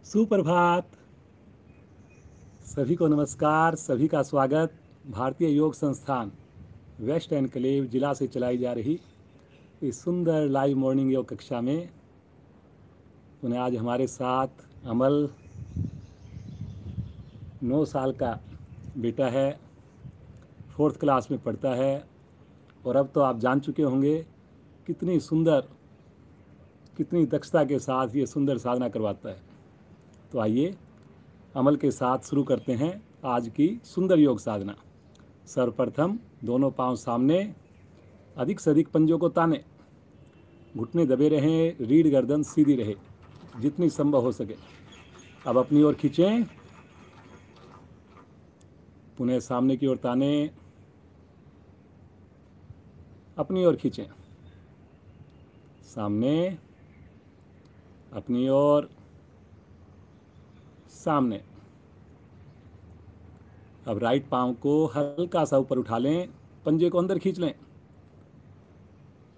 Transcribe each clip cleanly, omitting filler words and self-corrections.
सुप्रभात। सभी को नमस्कार, सभी का स्वागत। भारतीय योग संस्थान वेस्ट एनक्लेव जिला से चलाई जा रही इस सुंदर लाइव मॉर्निंग योग कक्षा में पुनः आज हमारे साथ अमल 9 साल का बेटा है, 4th क्लास में पढ़ता है और अब तो आप जान चुके होंगे कितनी सुंदर, कितनी दक्षता के साथ ये सुंदर साधना करवाता है। तो आइए अमल के साथ शुरू करते हैं आज की सुंदर योग साधना। सर्वप्रथम दोनों पांव सामने, अधिक से अधिक पंजों को ताने, घुटने दबे रहें, रीढ़ गर्दन सीधी रहे जितनी संभव हो सके। अब अपनी ओर खींचें, पुनः सामने की ओर ताने, अपनी ओर खींचें, सामने, अपनी ओर, सामने। अब राइट पांव को हल्का सा ऊपर उठा लें, पंजे को अंदर खींच लें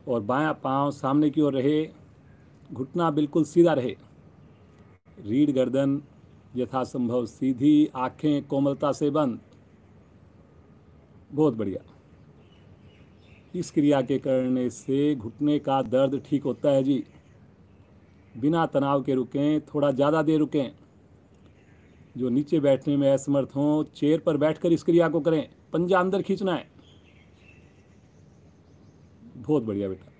और बायां पांव सामने की ओर रहे, घुटना बिल्कुल सीधा रहे, रीढ़ गर्दन यथासंभव सीधी, आंखें कोमलता से बंद। बहुत बढ़िया। इस क्रिया के करने से घुटने का दर्द ठीक होता है जी। बिना तनाव के रुकें, थोड़ा ज़्यादा देर रुकें। जो नीचे बैठने में असमर्थ हों, चेयर पर बैठकर इस क्रिया को करें, पंजा अंदर खींचना है। बहुत बढ़िया बेटा।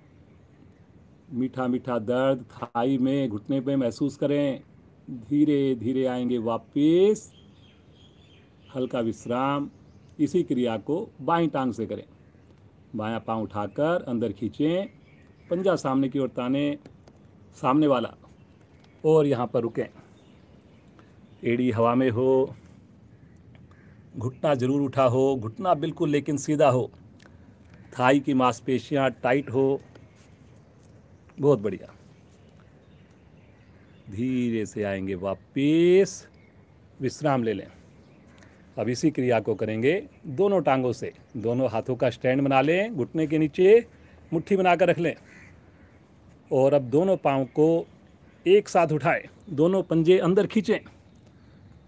मीठा मीठा दर्द थाई में, घुटने पे महसूस करें। धीरे धीरे आएंगे वापस, हल्का विश्राम। इसी क्रिया को बाईं टांग से करें। बायां पांव उठाकर अंदर खींचें, पंजा सामने की ओर ताने, सामने वाला, और यहाँ पर रुकें। एड़ी हवा में हो, घुटना जरूर उठा हो, घुटना बिल्कुल लेकिन सीधा हो, थाई की मांसपेशियां टाइट हो। बहुत बढ़िया। धीरे से आएंगे वापस, विश्राम ले लें। अब इसी क्रिया को करेंगे दोनों टांगों से। दोनों हाथों का स्टैंड बना लें, घुटने के नीचे मुट्ठी बनाकर रख लें और अब दोनों पांव को एक साथ उठाएं, दोनों पंजे अंदर खींचें,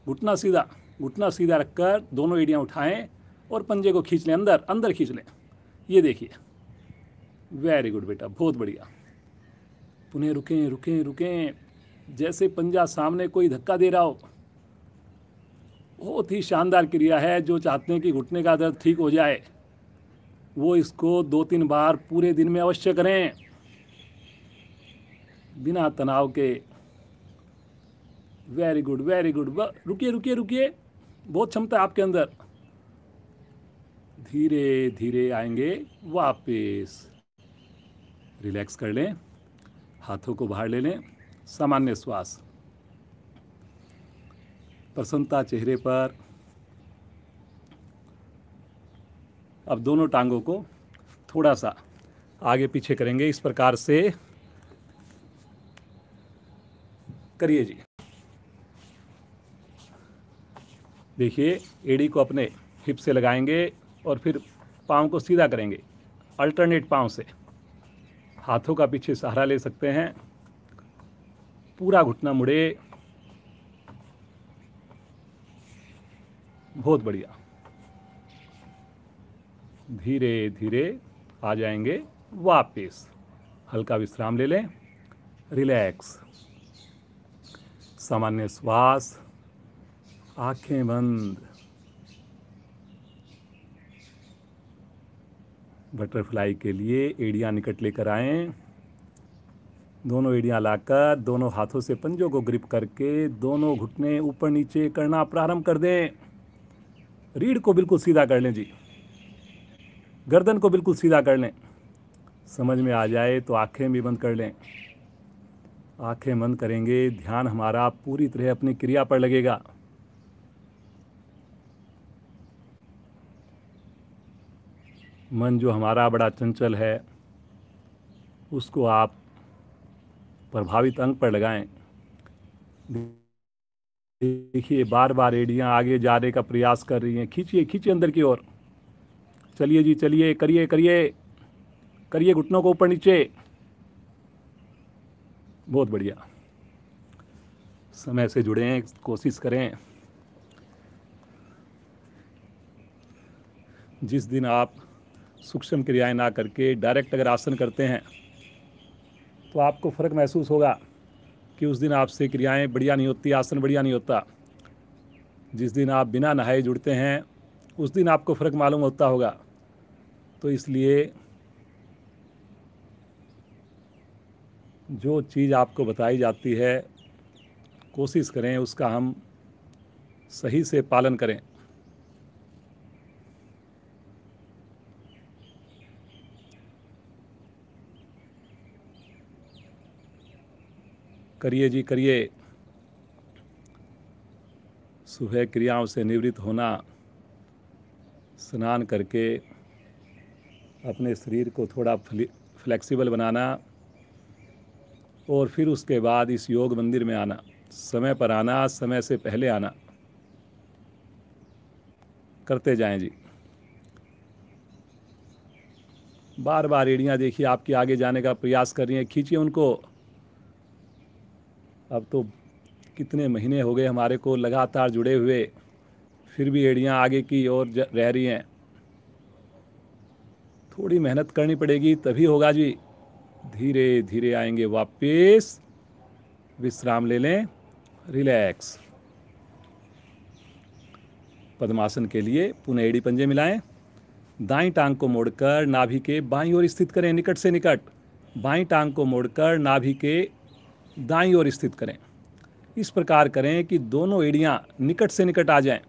घुटना सीधा रखकर दोनों एड़ियाँ उठाएं और पंजे को खींच लें, अंदर अंदर खींच लें। ये देखिए, वेरी गुड बेटा, बहुत बढ़िया। पुनः रुकें रुकें रुकें, जैसे पंजा सामने कोई धक्का दे रहा हो। बहुत ही शानदार क्रिया है। जो चाहते हैं कि घुटने का दर्द ठीक हो जाए वो इसको 2-3 बार पूरे दिन में अवश्य करें, बिना तनाव के। Very good very good. रुकिए रुकिए रुकिए, बहुत क्षमता है आपके अंदर। धीरे धीरे आएंगे वापस। रिलैक्स कर लें, हाथों को बाहर ले लें, सामान्य श्वास, प्रसन्नता चेहरे पर। अब दोनों टांगों को थोड़ा सा आगे पीछे करेंगे, इस प्रकार से करिए जी। देखिए, एड़ी को अपने हिप से लगाएंगे और फिर पाँव को सीधा करेंगे अल्टरनेट पाँव से। हाथों का पीछे सहारा ले सकते हैं, पूरा घुटना मुड़े। बहुत बढ़िया। धीरे धीरे आ जाएंगे वापस, हल्का विश्राम ले लें, रिलैक्स, सामान्य श्वास, आंखें बंद। बटरफ्लाई के लिए एड़ियाँ निकट लेकर आएं, दोनों एड़ियाँ लाकर दोनों हाथों से पंजों को ग्रिप करके दोनों घुटने ऊपर नीचे करना प्रारंभ कर दें। रीढ़ को बिल्कुल सीधा कर लें जी, गर्दन को बिल्कुल सीधा कर लें। समझ में आ जाए तो आंखें भी बंद कर लें। आंखें बंद करेंगे, ध्यान हमारा पूरी तरह अपनी क्रिया पर लगेगा। मन जो हमारा बड़ा चंचल है उसको आप प्रभावित अंग पर लगाएं। देखिए, बार बार एड़ियाँ आगे जाने का प्रयास कर रही हैं। खींचिए खींचिए अंदर की ओर। चलिए जी, चलिए, करिए करिए करिए, घुटनों को ऊपर नीचे। बहुत बढ़िया। समय से जुड़ें, कोशिश करें। जिस दिन आप सूक्ष्म क्रियाएं ना करके डायरेक्ट अगर आसन करते हैं तो आपको फ़र्क महसूस होगा कि उस दिन आपसे क्रियाएं बढ़िया नहीं होती, आसन बढ़िया नहीं होता। जिस दिन आप बिना नहाए जुड़ते हैं उस दिन आपको फ़र्क मालूम होता होगा। तो इसलिए जो चीज़ आपको बताई जाती है कोशिश करें उसका हम सही से पालन करें। करिए जी करिए। सुबह क्रियाओं से निवृत्त होना, स्नान करके अपने शरीर को थोड़ा फ्लेक्सिबल बनाना और फिर उसके बाद इस योग मंदिर में आना, समय पर आना, समय से पहले आना, करते जाएं जी। बार बार एड़ियाँ देखिए आपके आगे जाने का प्रयास कर रही हैं, खींचिए उनको। अब तो कितने महीने हो गए हमारे को लगातार जुड़े हुए, फिर भी एड़ियाँ आगे की ओर रह रही हैं। थोड़ी मेहनत करनी पड़ेगी तभी होगा जी। धीरे धीरे आएंगे वापस। विश्राम ले लें, रिलैक्स। पद्मासन के लिए पुनः एड़ी पंजे मिलाएं। दाईं टांग को मोड़कर नाभि के बाईं ओर स्थित करें, निकट से निकट। बाईं टांग को मोड़कर नाभि के दाईं ओर स्थित करें। इस प्रकार करें कि दोनों एड़ियां निकट से निकट आ जाएं।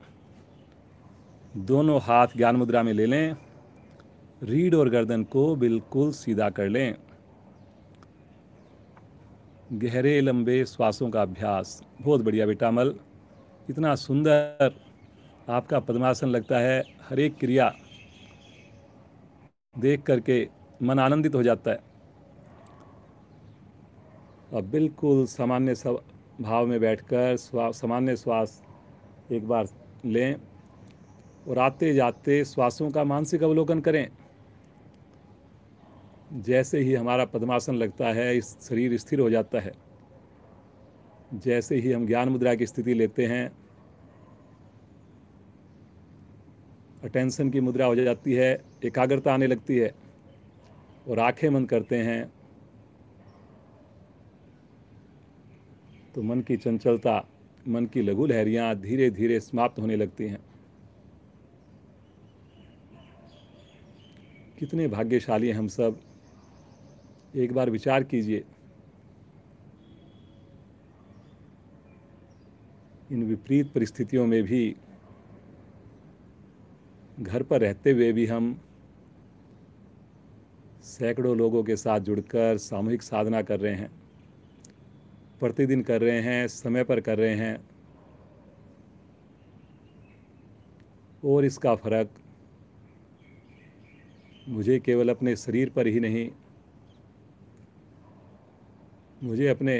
दोनों हाथ ज्ञान मुद्रा में ले लें। रीढ़ और गर्दन को बिल्कुल सीधा कर लें। गहरे लंबे श्वासों का अभ्यास। बहुत बढ़िया बेटा अमल, इतना सुंदर आपका पद्मासन लगता है। हर एक क्रिया देख करके मन आनंदित हो जाता है। अब बिल्कुल सामान्य भाव में बैठकर सामान्य श्वास एक बार लें और आते जाते श्वासों का मानसिक अवलोकन करें। जैसे ही हमारा पद्मासन लगता है इस शरीर स्थिर हो जाता है। जैसे ही हम ज्ञान मुद्रा की स्थिति लेते हैं अटेंशन की मुद्रा हो जाती है, एकाग्रता आने लगती है और आंखें बंद करते हैं तो मन की चंचलता, मन की लघु लहरियाँ धीरे धीरे समाप्त होने लगती हैं। कितने भाग्यशाली हैं हम सब। एक बार विचार कीजिए, इन विपरीत परिस्थितियों में भी, घर पर रहते हुए भी हम सैकड़ों लोगों के साथ जुड़कर सामूहिक साधना कर रहे हैं, प्रतिदिन कर रहे हैं, समय पर कर रहे हैं। और इसका फर्क मुझे केवल अपने शरीर पर ही नहीं, मुझे अपने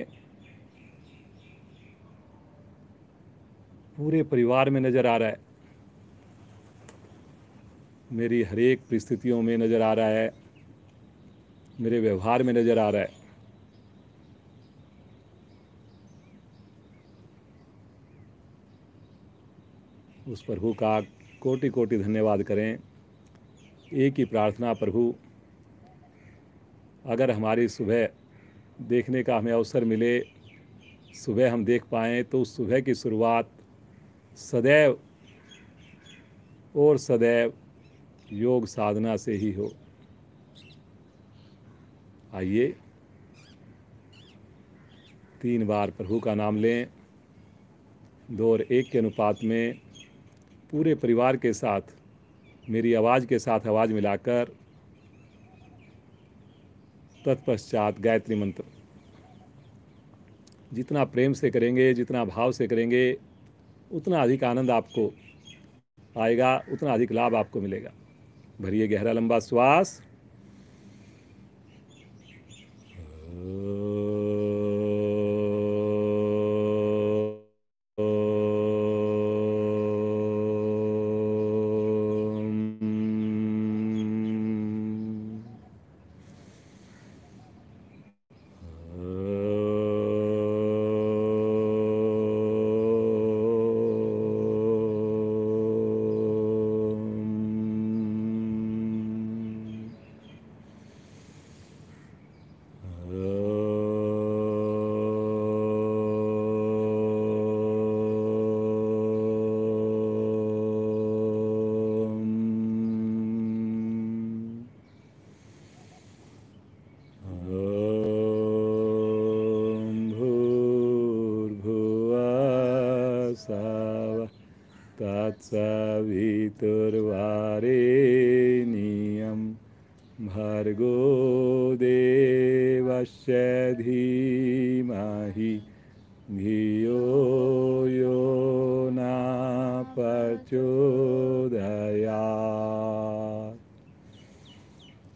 पूरे परिवार में नज़र आ रहा है, मेरी हर एक परिस्थितियों में नज़र आ रहा है, मेरे व्यवहार में नज़र आ रहा है। उस प्रभु का कोटि कोटि धन्यवाद करें। एक ही प्रार्थना, प्रभु अगर हमारी सुबह देखने का हमें अवसर मिले, सुबह हम देख पाएँ तो उस सुबह की शुरुआत सदैव और सदैव योग साधना से ही हो। आइए 3 बार प्रभु का नाम लें, 2 और 1 के अनुपात में पूरे परिवार के साथ मेरी आवाज़ के साथ आवाज़ मिलाकर तत्पश्चात गायत्री मंत्र। जितना प्रेम से करेंगे, जितना भाव से करेंगे, उतना अधिक आनंद आपको आएगा, उतना अधिक लाभ आपको मिलेगा। भरिए गहरा लंबा श्वास। तत्सवितुर्वरेण्यं भर्गो देवस्य धीमहि धियो यो न प्रचोदयात्।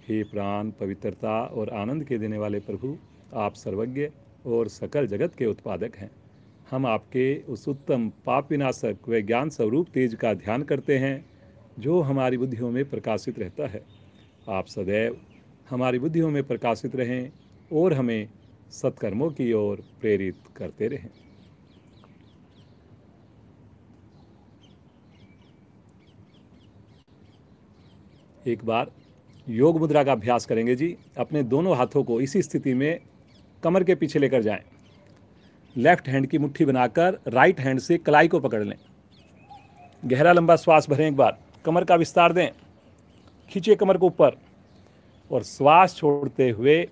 हे प्राण पवित्रता और आनंद के देने वाले प्रभु, आप सर्वज्ञ और सकल जगत के उत्पादक हैं। हम आपके उस उत्तम पाप विनाशक व ज्ञान स्वरूप तेज का ध्यान करते हैं जो हमारी बुद्धियों में प्रकाशित रहता है। आप सदैव हमारी बुद्धियों में प्रकाशित रहें और हमें सत्कर्मों की ओर प्रेरित करते रहें। एक बार योग मुद्रा का अभ्यास करेंगे जी। अपने दोनों हाथों को इसी स्थिति में कमर के पीछे लेकर जाएं। लेफ्ट हैंड की मुट्ठी बनाकर राइट हैंड से कलाई को पकड़ लें। गहरा लंबा श्वास भरें। एक बार कमर का विस्तार दें, खींचिए कमर को ऊपर और श्वास छोड़ते हुए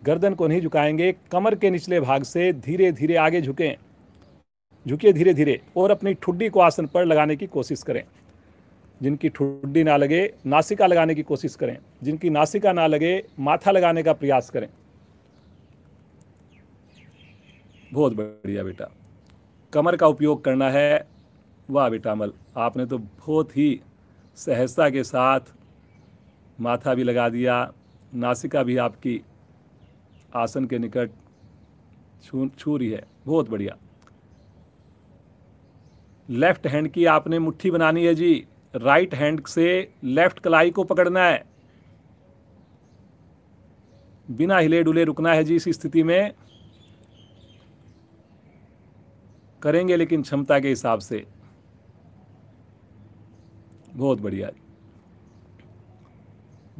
गर्दन को नहीं झुकाएंगे। कमर के निचले भाग से धीरे धीरे आगे झुकें। झुकिए धीरे धीरे और अपनी ठुड्डी को आसन पर लगाने की कोशिश करें। जिनकी ठुड्डी ना लगे नासिका लगाने की कोशिश करें। जिनकी नासिका ना लगे माथा लगाने का प्रयास करें। बहुत बढ़िया बेटा, कमर का उपयोग करना है। वाह बेटा अमल, आपने तो बहुत ही सहजता के साथ माथा भी लगा दिया, नासिका भी आपकी आसन के निकट छू रही है। बहुत बढ़िया। लेफ्ट हैंड की आपने मुट्ठी बनानी है जी। राइट हैंड से लेफ्ट कलाई को पकड़ना है, बिना हिले डुले रुकना है जी। इस स्थिति में करेंगे लेकिन क्षमता के हिसाब से। बहुत बढ़िया।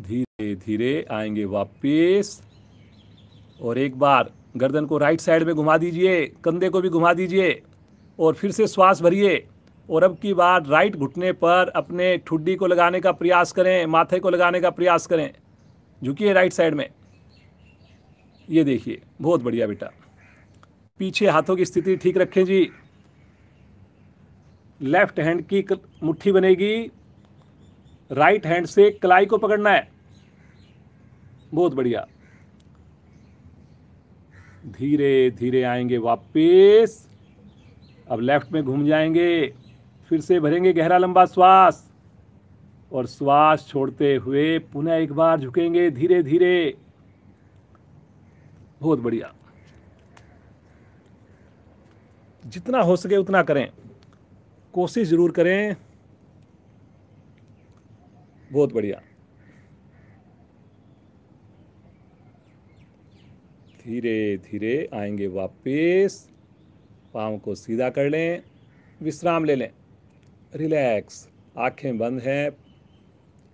धीरे धीरे आएंगे वापिस और एक बार गर्दन को राइट साइड में घुमा दीजिए, कंधे को भी घुमा दीजिए और फिर से श्वास भरिए। और अब की बार राइट घुटने पर अपने ठुड्डी को लगाने का प्रयास करें, माथे को लगाने का प्रयास करें। झुकिए राइट साइड में। ये देखिए, बहुत बढ़िया बेटा। पीछे हाथों की स्थिति ठीक रखें जी। लेफ्ट हैंड की मुट्ठी बनेगी, राइट हैंड से कलाई को पकड़ना है। बहुत बढ़िया। धीरे धीरे आएंगे वापिस। अब लेफ्ट में घूम जाएंगे। फिर से भरेंगे गहरा लंबा श्वास और श्वास छोड़ते हुए पुनः एक बार झुकेंगे धीरे धीरे। बहुत बढ़िया। जितना हो सके उतना करें, कोशिश जरूर करें। बहुत बढ़िया। धीरे धीरे आएंगे वापिस। पाँव को सीधा कर लें, विश्राम ले लें, रिलैक्स। आंखें बंद हैं,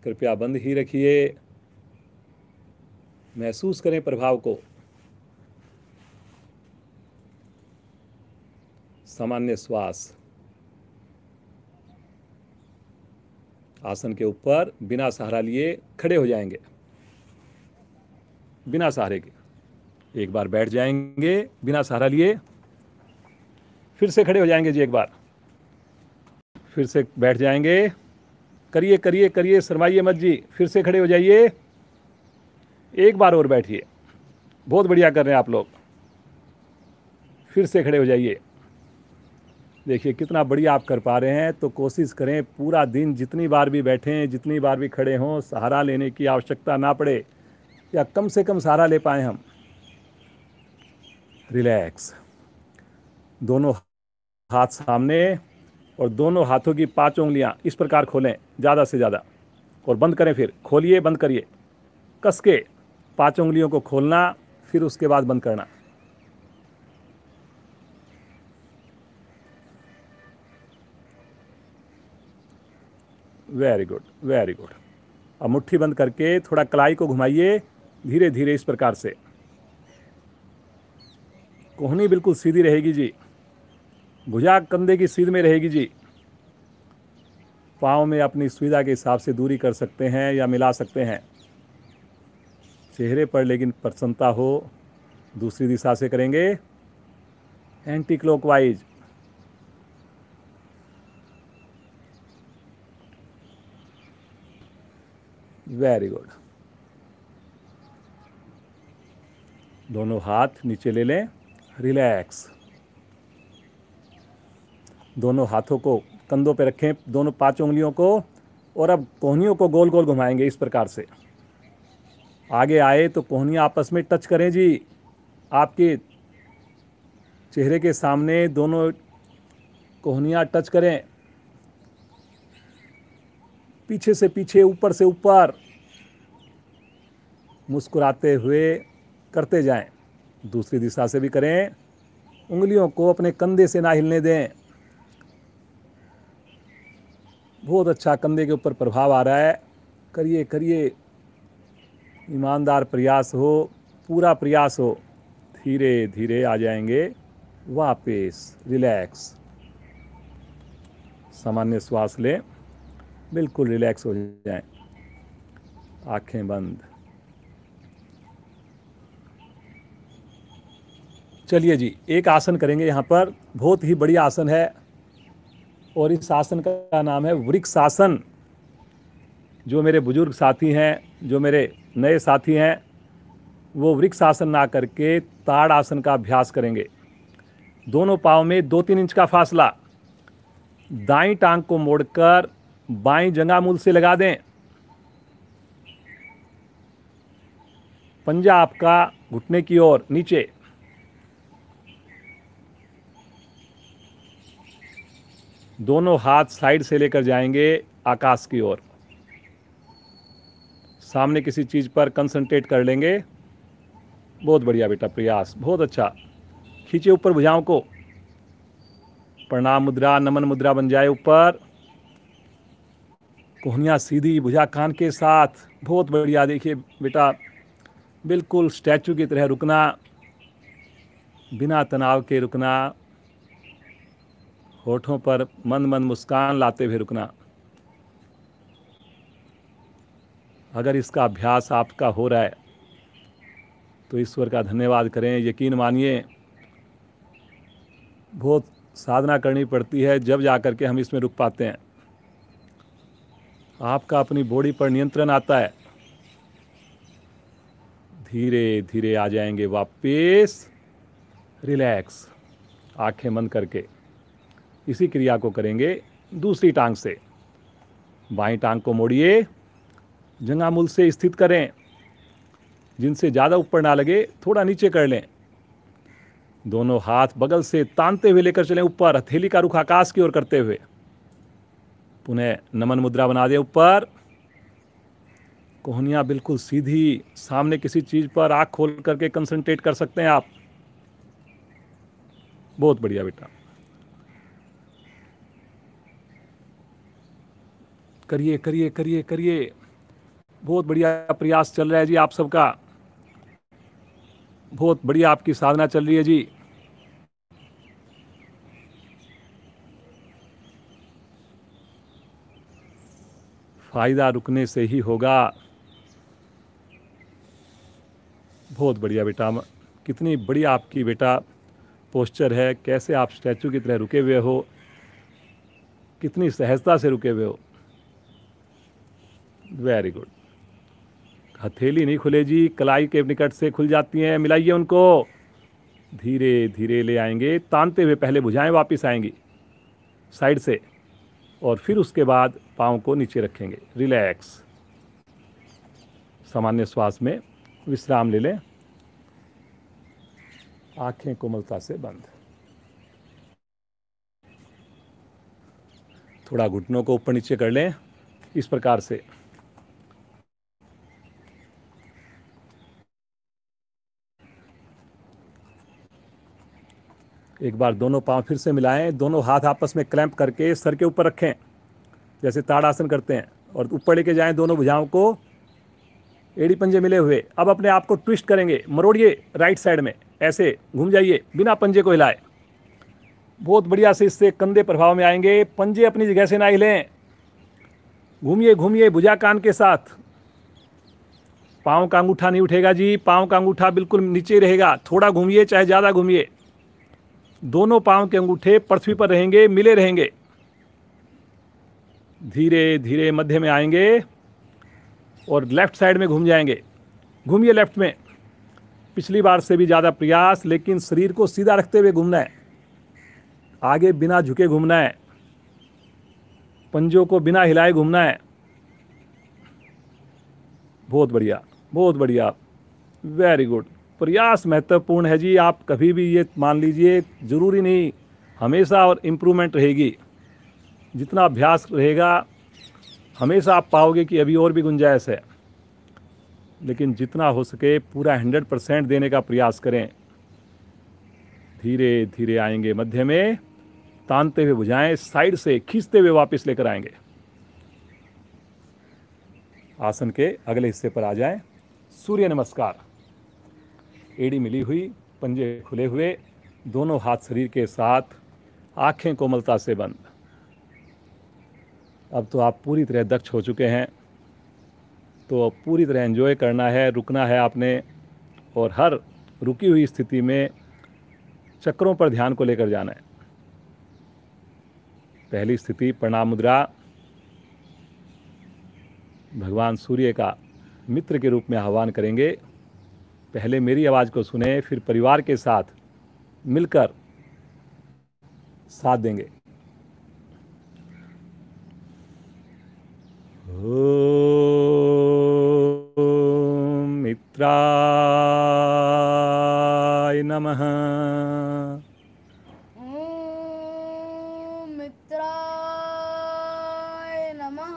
कृपया बंद ही रखिए। महसूस करें प्रभाव को। सामान्य श्वास। आसन के ऊपर बिना सहारा लिए खड़े हो जाएंगे, बिना सहारे के। एक बार बैठ जाएंगे बिना सहारा लिए, फिर से खड़े हो जाएंगे जी। एक बार फिर से बैठ जाएंगे। करिए करिए करिए, शर्माइए मत जी। फिर से खड़े हो जाइए। एक बार और बैठिए। बहुत बढ़िया कर रहे हैं आप लोग। फिर से खड़े हो जाइए। देखिए कितना बढ़िया आप कर पा रहे हैं। तो कोशिश करें पूरा दिन जितनी बार भी बैठें, जितनी बार भी खड़े हों, सहारा लेने की आवश्यकता ना पड़े या कम से कम सहारा ले पाएँ हम। रिलैक्स। दोनों हाथ सामने और दोनों हाथों की 5 उंगलियां इस प्रकार खोलें ज़्यादा से ज़्यादा और बंद करें। फिर खोलिए, बंद करिए। कस के 5 उंगलियों को खोलना, फिर उसके बाद बंद करना। Very good, very good. अब मुट्ठी बंद करके थोड़ा कलाई को घुमाइए धीरे धीरे इस प्रकार से। कोहनी बिल्कुल सीधी रहेगी जी। भुजा कंधे की सीध में रहेगी जी। पाँव में अपनी सुविधा के हिसाब से दूरी कर सकते हैं या मिला सकते हैं। चेहरे पर लेकिन प्रसन्नता हो। दूसरी दिशा से करेंगे, एंटी क्लॉकवाइज। Very good. दोनों हाथ नीचे ले लें, रिलैक्स। दोनों हाथों को कंधों पे रखें, दोनों 5 उंगलियों को, और अब कोहनियों को गोल गोल घुमाएंगे इस प्रकार से। आगे आए तो कोहनियाँ आपस में टच करें जी। आपके चेहरे के सामने दोनों कोहनियाँ टच करें, पीछे से पीछे, ऊपर से ऊपर, मुस्कुराते हुए करते जाएं। दूसरी दिशा से भी करें। उंगलियों को अपने कंधे से ना हिलने दें। बहुत अच्छा कंधे के ऊपर प्रभाव आ रहा है। करिए करिए, ईमानदार प्रयास हो, पूरा प्रयास हो। धीरे धीरे आ जाएंगे वापस, रिलैक्स। सामान्य श्वास लें, बिल्कुल रिलैक्स हो जाएं, आंखें बंद। चलिए जी, एक आसन करेंगे यहाँ पर, बहुत ही बढ़िया आसन है, और इस आसन का नाम है वृक्ष आसन। जो मेरे बुजुर्ग साथी हैं, जो मेरे नए साथी हैं, वो वृक्ष आसन ना करके ताड़ आसन का अभ्यास करेंगे। दोनों पाँव में 2-3 इंच का फासला। दाईं टांग को मोड़कर बाईं जंघामूल से लगा दें। पंजा आपका घुटने की ओर नीचे। दोनों हाथ साइड से लेकर जाएंगे आकाश की ओर। सामने किसी चीज़ पर कंसंट्रेट कर लेंगे। बहुत बढ़िया बेटा, प्रयास बहुत अच्छा। खींचे ऊपर भुजाओं को, प्रणाम मुद्रा, नमन मुद्रा बन जाए ऊपर। कोहनियाँ सीधी, भुजा कान के साथ। बहुत बढ़िया। देखिए बेटा, बिल्कुल स्टैचू की तरह रुकना, बिना तनाव के रुकना, होठों पर मंद मंद मुस्कान लाते हुए रुकना। अगर इसका अभ्यास आपका हो रहा है तो ईश्वर का धन्यवाद करें। यकीन मानिए, बहुत साधना करनी पड़ती है, जब जाकर के हम इसमें रुक पाते हैं। आपका अपनी बॉडी पर नियंत्रण आता है। धीरे धीरे आ जाएंगे वापस, रिलैक्स, आंखें बंद करके। इसी क्रिया को करेंगे दूसरी टांग से। बाईं टांग को मोड़िए, जंघामूल से स्थित करें। जिनसे ज़्यादा ऊपर ना लगे, थोड़ा नीचे कर लें। दोनों हाथ बगल से तानते हुए लेकर चलें ऊपर, हथेली का रुख आकाश की ओर करते हुए। पुनः नमन मुद्रा बना दें ऊपर। कोहनियाँ बिल्कुल सीधी, सामने किसी चीज़ पर आँख खोल करके कंसंट्रेट कर सकते हैं आप। बहुत बढ़िया बेटा, करिए करिए करिए करिए। बहुत बढ़िया प्रयास चल रहा है जी आप सबका। बहुत बढ़िया आपकी साधना चल रही है जी। फायदा रुकने से ही होगा। बहुत बढ़िया बेटा, कितनी बढ़िया आपकी बेटा पोस्चर है। कैसे आप स्टैचू की तरह रुके हुए हो, कितनी सहजता से रुके हुए हो। Very good. हथेली नहीं खुले जी, कलाई के निकट से खुल जाती हैं, मिलाइए उनको। धीरे धीरे ले आएंगे, तानते हुए पहले भुजाएं वापस आएंगी साइड से, और फिर उसके बाद पाँव को नीचे रखेंगे। रिलैक्स, सामान्य श्वास में विश्राम ले लें, आंखें कोमलता से बंद। थोड़ा घुटनों को ऊपर नीचे कर लें इस प्रकार से। एक बार दोनों पांव फिर से मिलाएं। दोनों हाथ आपस में क्लैंप करके सर के ऊपर रखें, जैसे ताड़ासन करते हैं, और ऊपर लेके जाएं दोनों भुजाओं को, एड़ी पंजे मिले हुए। अब अपने आप को ट्विस्ट करेंगे, मरोड़िए राइट साइड में, ऐसे घूम जाइए बिना पंजे को हिलाए। बहुत बढ़िया से इससे कंधे प्रभाव में आएंगे। पंजे अपनी जगह से ना हिलें। घूमिए घूमिए भुजा कान के साथ। पाँव का अंगूठा नहीं उठेगा जी, पाँव का अंगूठा बिल्कुल नीचे रहेगा। थोड़ा घूमिए चाहे ज़्यादा घूमिए, दोनों पाँव के अंगूठे पृथ्वी पर रहेंगे, मिले रहेंगे। धीरे धीरे मध्य में आएंगे और लेफ़्ट साइड में घूम जाएंगे। घूमिए लेफ़्ट में, पिछली बार से भी ज़्यादा प्रयास, लेकिन शरीर को सीधा रखते हुए घूमना है, आगे बिना झुके घूमना है, पंजों को बिना हिलाए घूमना है। बहुत बढ़िया, बहुत बढ़िया, वेरी गुड। प्रयास महत्वपूर्ण है जी। आप कभी भी ये मान लीजिए, ज़रूरी नहीं हमेशा, और इम्प्रूवमेंट रहेगी। जितना अभ्यास रहेगा हमेशा आप पाओगे कि अभी और भी गुंजाइश है, लेकिन जितना हो सके पूरा 100% देने का प्रयास करें। धीरे धीरे आएंगे मध्य में, तानते हुए भुजाएं साइड से खींचते हुए वापस लेकर आएंगे। आसन के अगले हिस्से पर आ जाएं। सूर्य नमस्कार। एड़ी मिली हुई, पंजे खुले हुए, दोनों हाथ शरीर के साथ, आंखें कोमलता से बंद। अब तो आप पूरी तरह दक्ष हो चुके हैं, तो पूरी तरह एंजॉय करना है, रुकना है आपने, और हर रुकी हुई स्थिति में चक्रों पर ध्यान को लेकर जाना है। पहली स्थिति प्रणाम मुद्रा, भगवान सूर्य का मित्र के रूप में आह्वान करेंगे। पहले मेरी आवाज़ को सुने, फिर परिवार के साथ मिलकर साथ देंगे। ओम मित्राय नमः। ओम मित्राय नमः।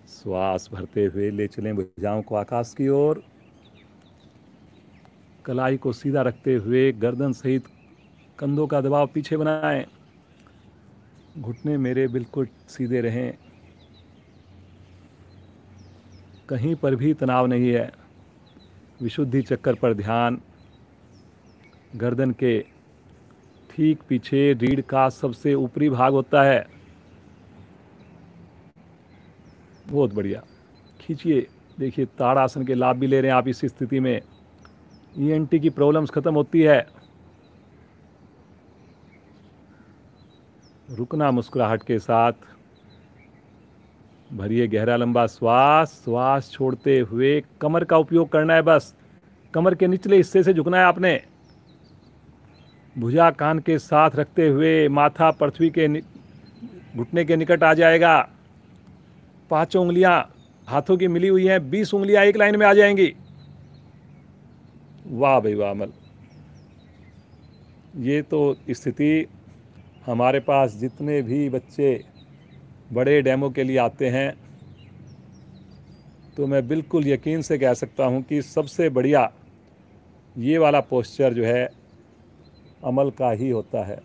श्वास भरते हुए ले चलें भुजाओं को आकाश की ओर। कलाई को सीधा रखते हुए गर्दन सहित कंधों का दबाव पीछे बनाएं। घुटने मेरे बिल्कुल सीधे रहें, कहीं पर भी तनाव नहीं है। विशुद्धि चक्कर पर ध्यान। गर्दन के ठीक पीछे रीढ़ का सबसे ऊपरी भाग होता है। बहुत बढ़िया, खींचिए। देखिए ताड़ासन के लाभ भी ले रहे हैं आप इस स्थिति में। ईएनटी की प्रॉब्लम्स खत्म होती है। रुकना मुस्कुराहट के साथ। भरिए गहरा लंबा श्वास। श्वास छोड़ते हुए कमर का उपयोग करना है, बस कमर के निचले हिस्से से झुकना है आपने। भुजा कान के साथ रखते हुए माथा पृथ्वी के घुटने के निकट आ जाएगा। 5 उंगलियां हाथों की मिली हुई हैं, 20 उंगलियां एक लाइन में आ जाएंगी। वाह भाई वाह अमल। ये तो स्थिति हमारे पास जितने भी बच्चे बड़े डेमो के लिए आते हैं, तो मैं बिल्कुल यकीन से कह सकता हूँ कि सबसे बढ़िया ये वाला पोस्चर जो है अमल का ही होता है।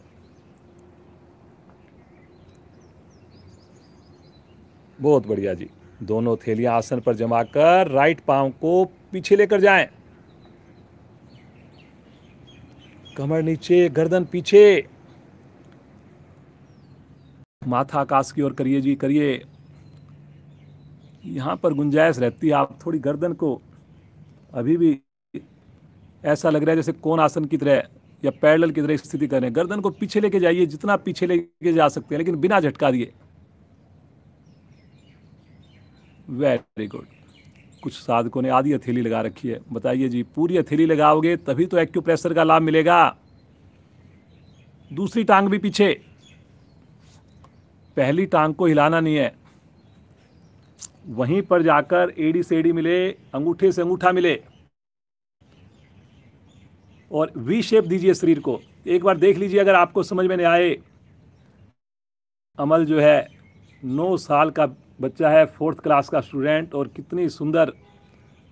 बहुत बढ़िया जी। दोनों थैलियां आसन पर जमा कर राइट पांव को पीछे लेकर जाएं। कमर नीचे, गर्दन पीछे, माथा आकाश की ओर करिए जी, करिए। यहाँ पर गुंजाइश रहती है। आप थोड़ी गर्दन को, अभी भी ऐसा लग रहा है जैसे कोण आसन की तरह या पैरेलल की तरह स्थिति कर रहे हैं। गर्दन को पीछे लेके जाइए, जितना पीछे लेके जा सकते हैं, लेकिन बिना झटका दिए। Very good. कुछ साधकों ने आधी हथेली लगा रखी है। बताइए जी, पूरी हथेली लगाओगे तभी तो एक्यूप्रेशर का लाभ मिलेगा। दूसरी टांग भी पीछे, पहली टांग को हिलाना नहीं है। वहीं पर जाकर एड़ी से एड़ी मिले, अंगूठे से अंगूठा मिले, और वी शेप दीजिए शरीर को। एक बार देख लीजिए, अगर आपको समझ में नहीं आए। अमल जो है 9 साल का बच्चा है, 4th क्लास का स्टूडेंट, और कितनी सुंदर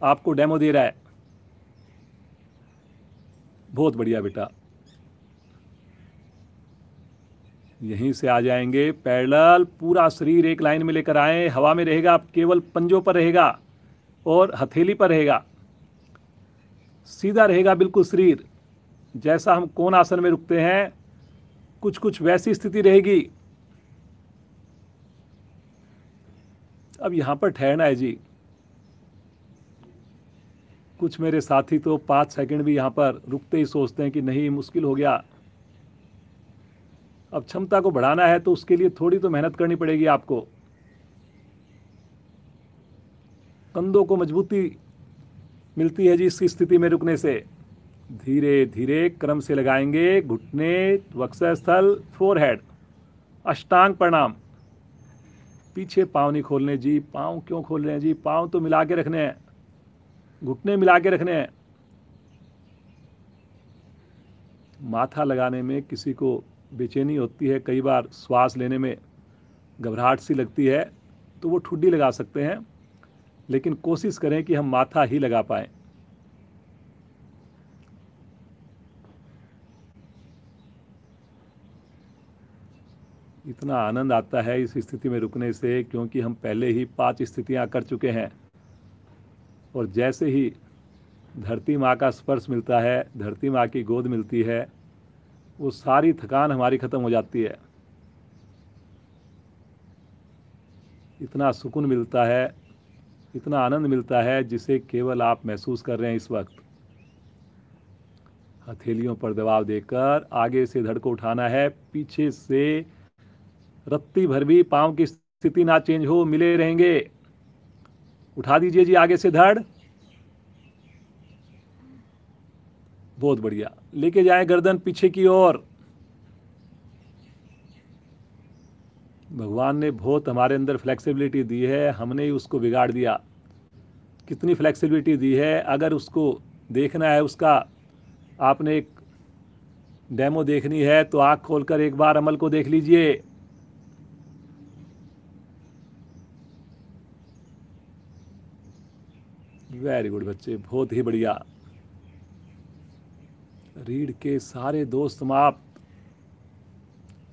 आपको डेमो दे रहा है। बहुत बढ़िया बेटा। यहीं से आ जाएंगे पैरेलल, पूरा शरीर एक लाइन में लेकर आए। हवा में रहेगा, केवल पंजों पर रहेगा और हथेली पर रहेगा। सीधा रहेगा बिल्कुल शरीर, जैसा हम कोण आसन में रुकते हैं, कुछ कुछ वैसी स्थिति रहेगी। अब यहाँ पर ठहरना है जी। कुछ मेरे साथी तो 5 सेकंड भी यहाँ पर रुकते ही सोचते हैं कि नहीं, मुश्किल हो गया। अब क्षमता को बढ़ाना है तो उसके लिए थोड़ी तो मेहनत करनी पड़ेगी आपको। कंधों को मजबूती मिलती है जी इस स्थिति में रुकने से। धीरे धीरे क्रम से लगाएंगे, घुटने, वक्षस्थल, फोरहेड, अष्टांग प्रणाम। पीछे पाँव नहीं खोलने जी। पाँव क्यों खोल रहे हैं जी? पाँव तो मिला के रखने हैं, घुटने मिला के रखने हैं। माथा लगाने में किसी को बेचैनी होती है, कई बार श्वास लेने में घबराहट सी लगती है, तो वो ठुड्डी लगा सकते हैं, लेकिन कोशिश करें कि हम माथा ही लगा पाएं। इतना आनंद आता है इस स्थिति में रुकने से, क्योंकि हम पहले ही 5 स्थितियां कर चुके हैं। और जैसे ही धरती माँ का स्पर्श मिलता है, धरती माँ की गोद मिलती है, वो सारी थकान हमारी ख़त्म हो जाती है। इतना सुकून मिलता है, इतना आनंद मिलता है, जिसे केवल आप महसूस कर रहे हैं इस वक्त। हथेलियों पर दबाव देकर आगे से धड़ को उठाना है, पीछे से रत्ती भर भी पाँव की स्थिति ना चेंज हो, मिले रहेंगे। उठा दीजिए जी आगे से धड़। बहुत बढ़िया। लेके जाए गर्दन पीछे की ओर। भगवान ने बहुत हमारे अंदर फ्लेक्सिबिलिटी दी है, हमने ही उसको बिगाड़ दिया। कितनी फ्लेक्सिबिलिटी दी है, अगर उसको देखना है, उसका आपने एक डेमो देखनी है, तो आँख खोलकर एक बार अमल को देख लीजिए। वेरी गुड बच्चे, बहुत ही बढ़िया। रीढ़ के सारे दोष समाप्त।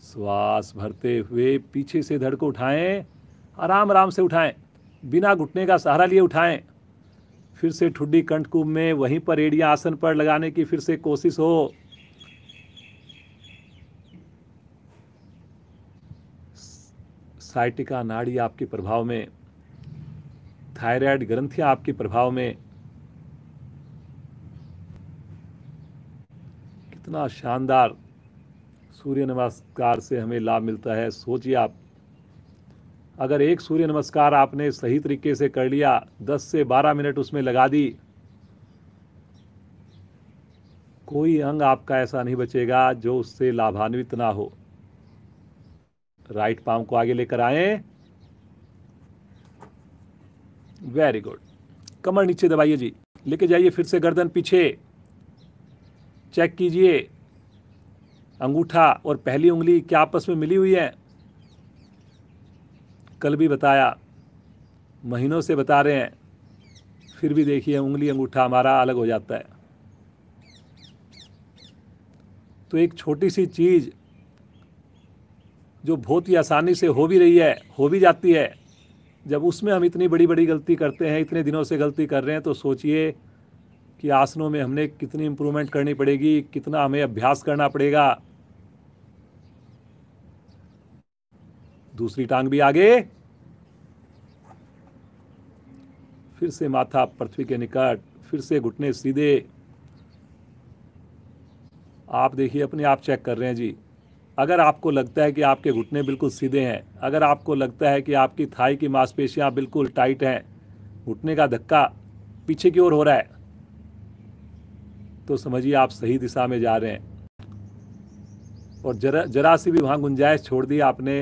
श्वास भरते हुए पीछे से धड़ को उठाएं, आराम आराम से उठाएं, बिना घुटने का सहारा लिए उठाएं। फिर से ठुड्डी कंठकूप में, वहीं पर एड़ियां आसन पर लगाने की फिर से कोशिश हो। साइटिका नाड़ी आपके प्रभाव में, थायराइड ग्रंथियां आपके प्रभाव में। कितना शानदार सूर्य नमस्कार से हमें लाभ मिलता है। सोचिए आप, अगर एक सूर्य नमस्कार आपने सही तरीके से कर लिया, 10 से 12 मिनट उसमें लगा दी, कोई अंग आपका ऐसा नहीं बचेगा जो उससे लाभान्वित ना हो। राइट पाम को आगे लेकर आए। Very good. कमर नीचे दबाइए जी, लेके जाइए फिर से गर्दन पीछे। चेक कीजिए अंगूठा और पहली उंगली क्या आपस में मिली हुई है। कल भी बताया, महीनों से बता रहे हैं, फिर भी देखिए उंगली अंगूठा हमारा अलग हो जाता है। तो एक छोटी सी चीज़ जो बहुत ही आसानी से हो भी रही है, हो भी जाती है, जब उसमें हम इतनी बड़ी बड़ी गलती करते हैं, इतने दिनों से गलती कर रहे हैं, तो सोचिए कि आसनों में हमने कितनी इम्प्रूवमेंट करनी पड़ेगी, कितना हमें अभ्यास करना पड़ेगा। दूसरी टांग भी आगे। फिर से माथा पृथ्वी के निकट, फिर से घुटने सीधे। आप देखिए अपने आप चेक कर रहे हैं जी। अगर आपको लगता है कि आपके घुटने बिल्कुल सीधे हैं, अगर आपको लगता है कि आपकी थाई की मांसपेशियां बिल्कुल टाइट हैं, घुटने का धक्का पीछे की ओर हो रहा है, तो समझिए आप सही दिशा में जा रहे हैं। और जरा सी भी वहाँ गुंजाइश छोड़ दी आपने,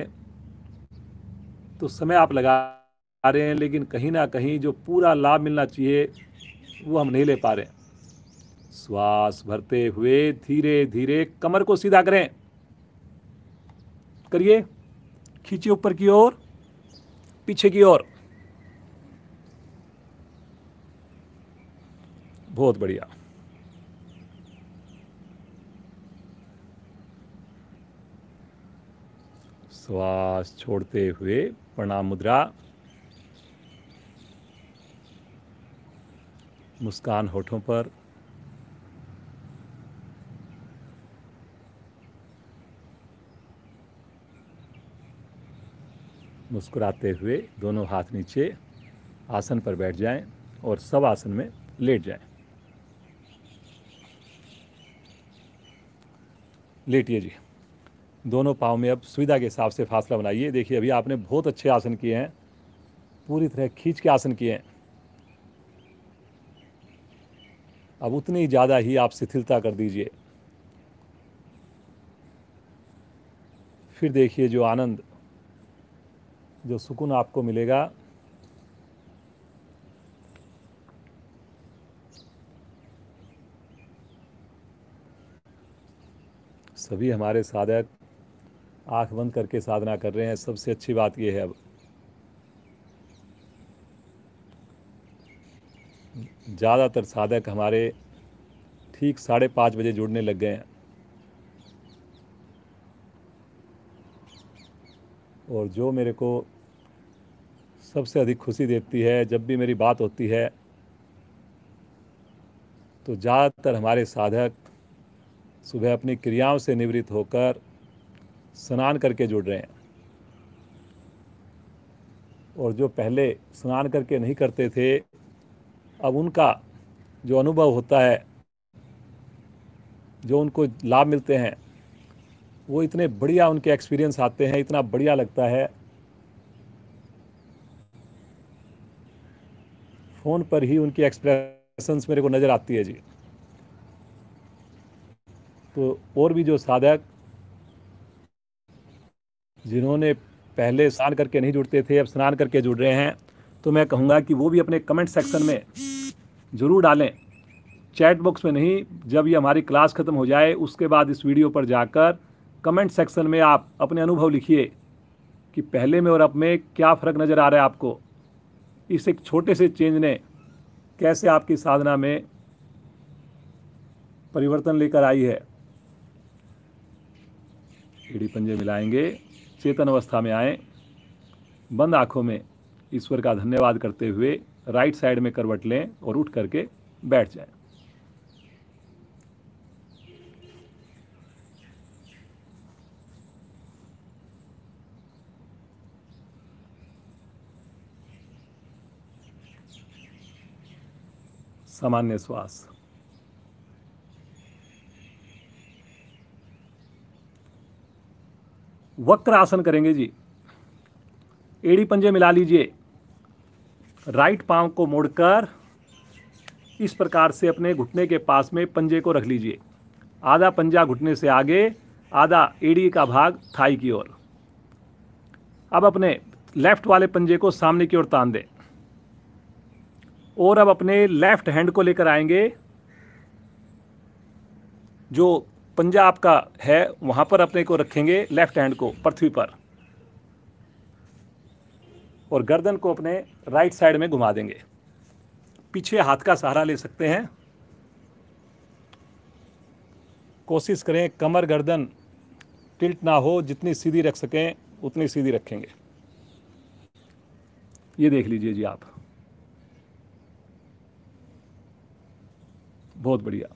तो समय आप लगा रहे हैं, लेकिन कहीं ना कहीं जो पूरा लाभ मिलना चाहिए वो हम नहीं ले पा रहे हैं। श्वास भरते हुए धीरे धीरे कमर को सीधा करें, करिए, खींचिए ऊपर की ओर, पीछे की ओर। बहुत बढ़िया। श्वास छोड़ते हुए प्रणाम मुद्रा, मुस्कान होठों पर। मुस्कुराते हुए दोनों हाथ नीचे, आसन पर बैठ जाएं और सब आसन में लेट जाएं। लेटिए जी। दोनों पाँव में अब सुविधा के हिसाब से फासला बनाइए। देखिए अभी आपने बहुत अच्छे आसन किए हैं, पूरी तरह खींच के आसन किए हैं। अब उतनी ज़्यादा ही आप शिथिलता कर दीजिए। फिर देखिए जो आनंद, जो सुकून आपको मिलेगा। सभी हमारे साधक आंख बंद करके साधना कर रहे हैं। सबसे अच्छी बात यह है, अब ज़्यादातर साधक हमारे ठीक 5:30 बजे जुड़ने लग गए हैं। और जो मेरे को सबसे अधिक खुशी देती है, जब भी मेरी बात होती है तो ज़्यादातर हमारे साधक सुबह अपनी क्रियाओं से निवृत्त होकर स्नान करके जुड़ रहे हैं। और जो पहले स्नान करके नहीं करते थे, अब उनका जो अनुभव होता है, जो उनको लाभ मिलते हैं, वो इतने बढ़िया उनके एक्सपीरियंस आते हैं, इतना बढ़िया लगता है। फ़ोन पर ही उनकी एक्सप्रेशंस मेरे को नज़र आती है जी। तो और भी जो साधक जिन्होंने पहले स्नान करके नहीं जुड़ते थे, अब स्नान करके जुड़ रहे हैं, तो मैं कहूँगा कि वो भी अपने कमेंट सेक्शन में ज़रूर डालें। चैट बॉक्स में नहीं, जब ये हमारी क्लास ख़त्म हो जाए उसके बाद इस वीडियो पर जाकर कमेंट सेक्शन में आप अपने अनुभव लिखिए कि पहले में और अब में क्या फ़र्क नज़र आ रहा है आपको। इस एक छोटे से चेंज ने कैसे आपकी साधना में परिवर्तन लेकर आई है। एड़ी पंजे मिलाएंगे, चेतन अवस्था में आएँ, बंद आँखों में ईश्वर का धन्यवाद करते हुए राइट साइड में करवट लें और उठ करके बैठ जाएं। सामान्य श्वास। वक्र आसन करेंगे जी। एड़ी पंजे मिला लीजिए, राइट पांव को मोड़कर इस प्रकार से अपने घुटने के पास में पंजे को रख लीजिए। आधा पंजा घुटने से आगे, आधा एड़ी का भाग थाई की ओर। अब अपने लेफ्ट वाले पंजे को सामने की ओर तान दें और अब अपने लेफ्ट हैंड को लेकर आएंगे। जो पंजा आपका है वहां पर अपने को रखेंगे, लेफ्ट हैंड को पृथ्वी पर, और गर्दन को अपने राइट साइड में घुमा देंगे। पीछे हाथ का सहारा ले सकते हैं। कोशिश करें कमर गर्दन टिल्ट ना हो, जितनी सीधी रख सकें उतनी सीधी रखेंगे। ये देख लीजिए जी आप, बहुत बढ़िया।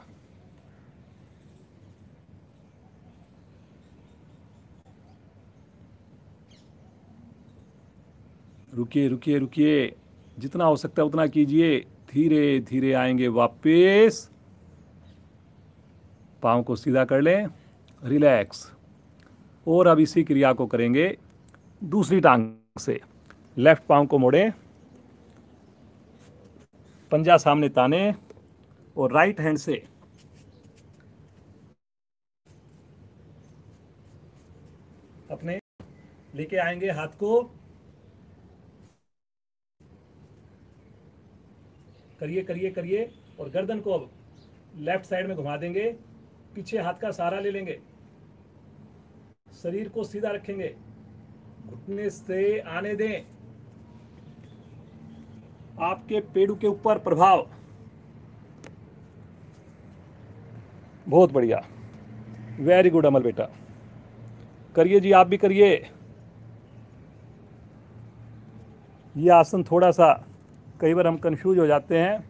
रुकिए रुकिए रुकिए, जितना हो सकता है उतना कीजिए। धीरे धीरे आएंगे वापस, पाँव को सीधा कर लें, रिलैक्स। और अब इसी क्रिया को करेंगे दूसरी टांग से। लेफ्ट पाँव को मोड़ें, पंजा सामने ताने और राइट हैंड से अपने लेके आएंगे हाथ को। करिए करिए करिए, और गर्दन को अब लेफ्ट साइड में घुमा देंगे। पीछे हाथ का सहारा ले लेंगे, शरीर को सीधा रखेंगे, घुटने से आने दें आपके पेड़ों के ऊपर प्रभाव। बहुत बढ़िया, वेरी गुड अमल बेटा। करिए जी, आप भी करिए। ये आसन थोड़ा सा कई बार हम कंफ्यूज हो जाते हैं,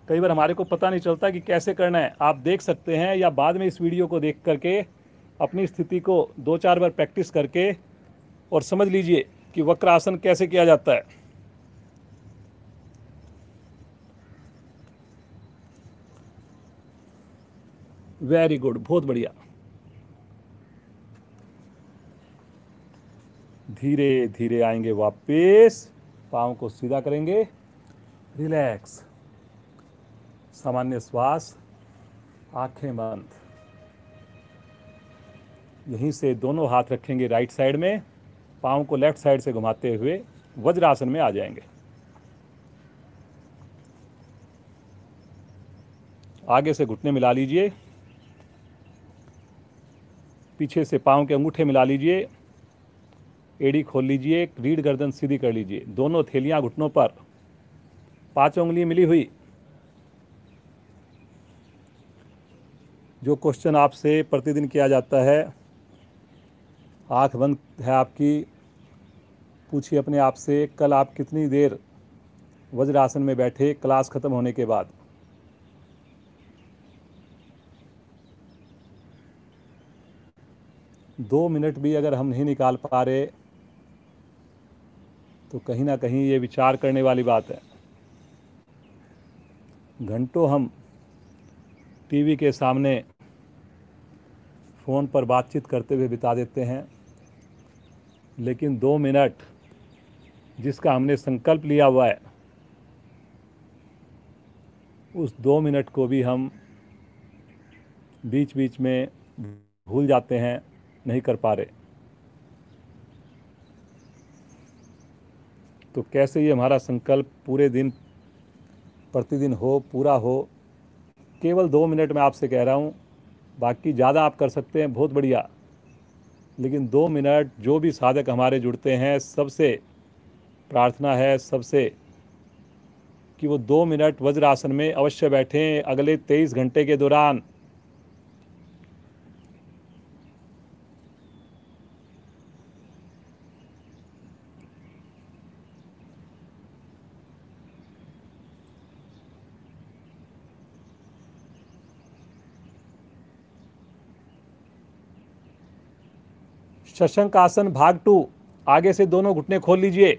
कई बार हमारे को पता नहीं चलता कि कैसे करना है। आप देख सकते हैं या बाद में इस वीडियो को देख करके अपनी स्थिति को 2-4 बार प्रैक्टिस करके और समझ लीजिए कि वक्र आसन कैसे किया जाता है। वेरी गुड, बहुत बढ़िया। धीरे धीरे आएंगे वापस, पाँव को सीधा करेंगे, रिलैक्स। सामान्य श्वास, आंखें बंद। यहीं से दोनों हाथ रखेंगे राइट साइड में, पाँव को लेफ्ट साइड से घुमाते हुए वज्रासन में आ जाएंगे। आगे से घुटने मिला लीजिए, पीछे से पाँव के अंगूठे मिला लीजिए, एड़ी खोल लीजिए, रीढ़ गर्दन सीधी कर लीजिए, दोनों थैलियां घुटनों पर, 5 उंगली मिली हुई। जो क्वेश्चन आपसे प्रतिदिन किया जाता है, आंख बंद है आपकी, पूछिए अपने आप से कल आप कितनी देर वज्रासन में बैठे क्लास खत्म होने के बाद। दो मिनट भी अगर हम नहीं निकाल पा रहे तो कहीं ना कहीं ये विचार करने वाली बात है। घंटों हम टीवी के सामने फ़ोन पर बातचीत करते हुए बिता देते हैं, लेकिन 2 मिनट जिसका हमने संकल्प लिया हुआ है, उस 2 मिनट को भी हम बीच बीच में भूल जाते हैं, नहीं कर पा रहे। तो कैसे ये हमारा संकल्प पूरे दिन प्रतिदिन हो, पूरा हो। केवल 2 मिनट में आपसे कह रहा हूँ, बाकी ज़्यादा आप कर सकते हैं, बहुत बढ़िया, लेकिन 2 मिनट जो भी साधक हमारे जुड़ते हैं, सबसे प्रार्थना है सबसे कि वो 2 मिनट वज्रासन में अवश्य बैठें अगले 23 घंटे के दौरान। शशंक आसन भाग 2। आगे से दोनों घुटने खोल लीजिए,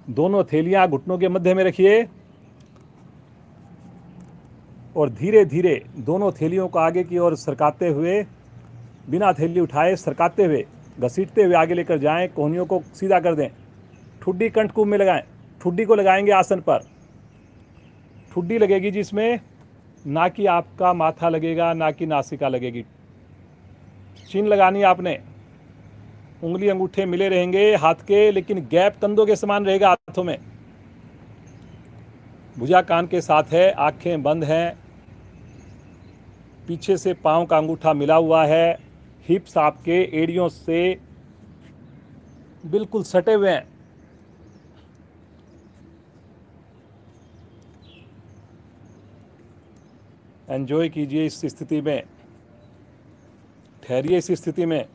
दोनों थैलियां घुटनों के मध्य में रखिए और धीरे धीरे दोनों थैलियों को आगे की ओर सरकाते हुए, बिना थैली उठाए सरकाते हुए, घसीटते हुए आगे लेकर जाएं। कोहनियों को सीधा कर दें, ठुड्डी कंठकूप में लगाएं। ठुड्डी को लगाएंगे आसन पर, ठुड्डी लगेगी जिसमें ना कि आपका माथा लगेगा, ना कि नासिका लगेगी। चिन्ह लगानी आपने, उंगली अंगूठे मिले रहेंगे हाथ के, लेकिन गैप कंधों के समान रहेगा हाथों में। भुजा कान के साथ है, आंखें बंद हैं, पीछे से पांव का अंगूठा मिला हुआ है, हिप्स आपके एड़ियों से बिल्कुल सटे हुए हैं। एंजॉय कीजिए इस स्थिति में, ठहरिए इस स्थिति में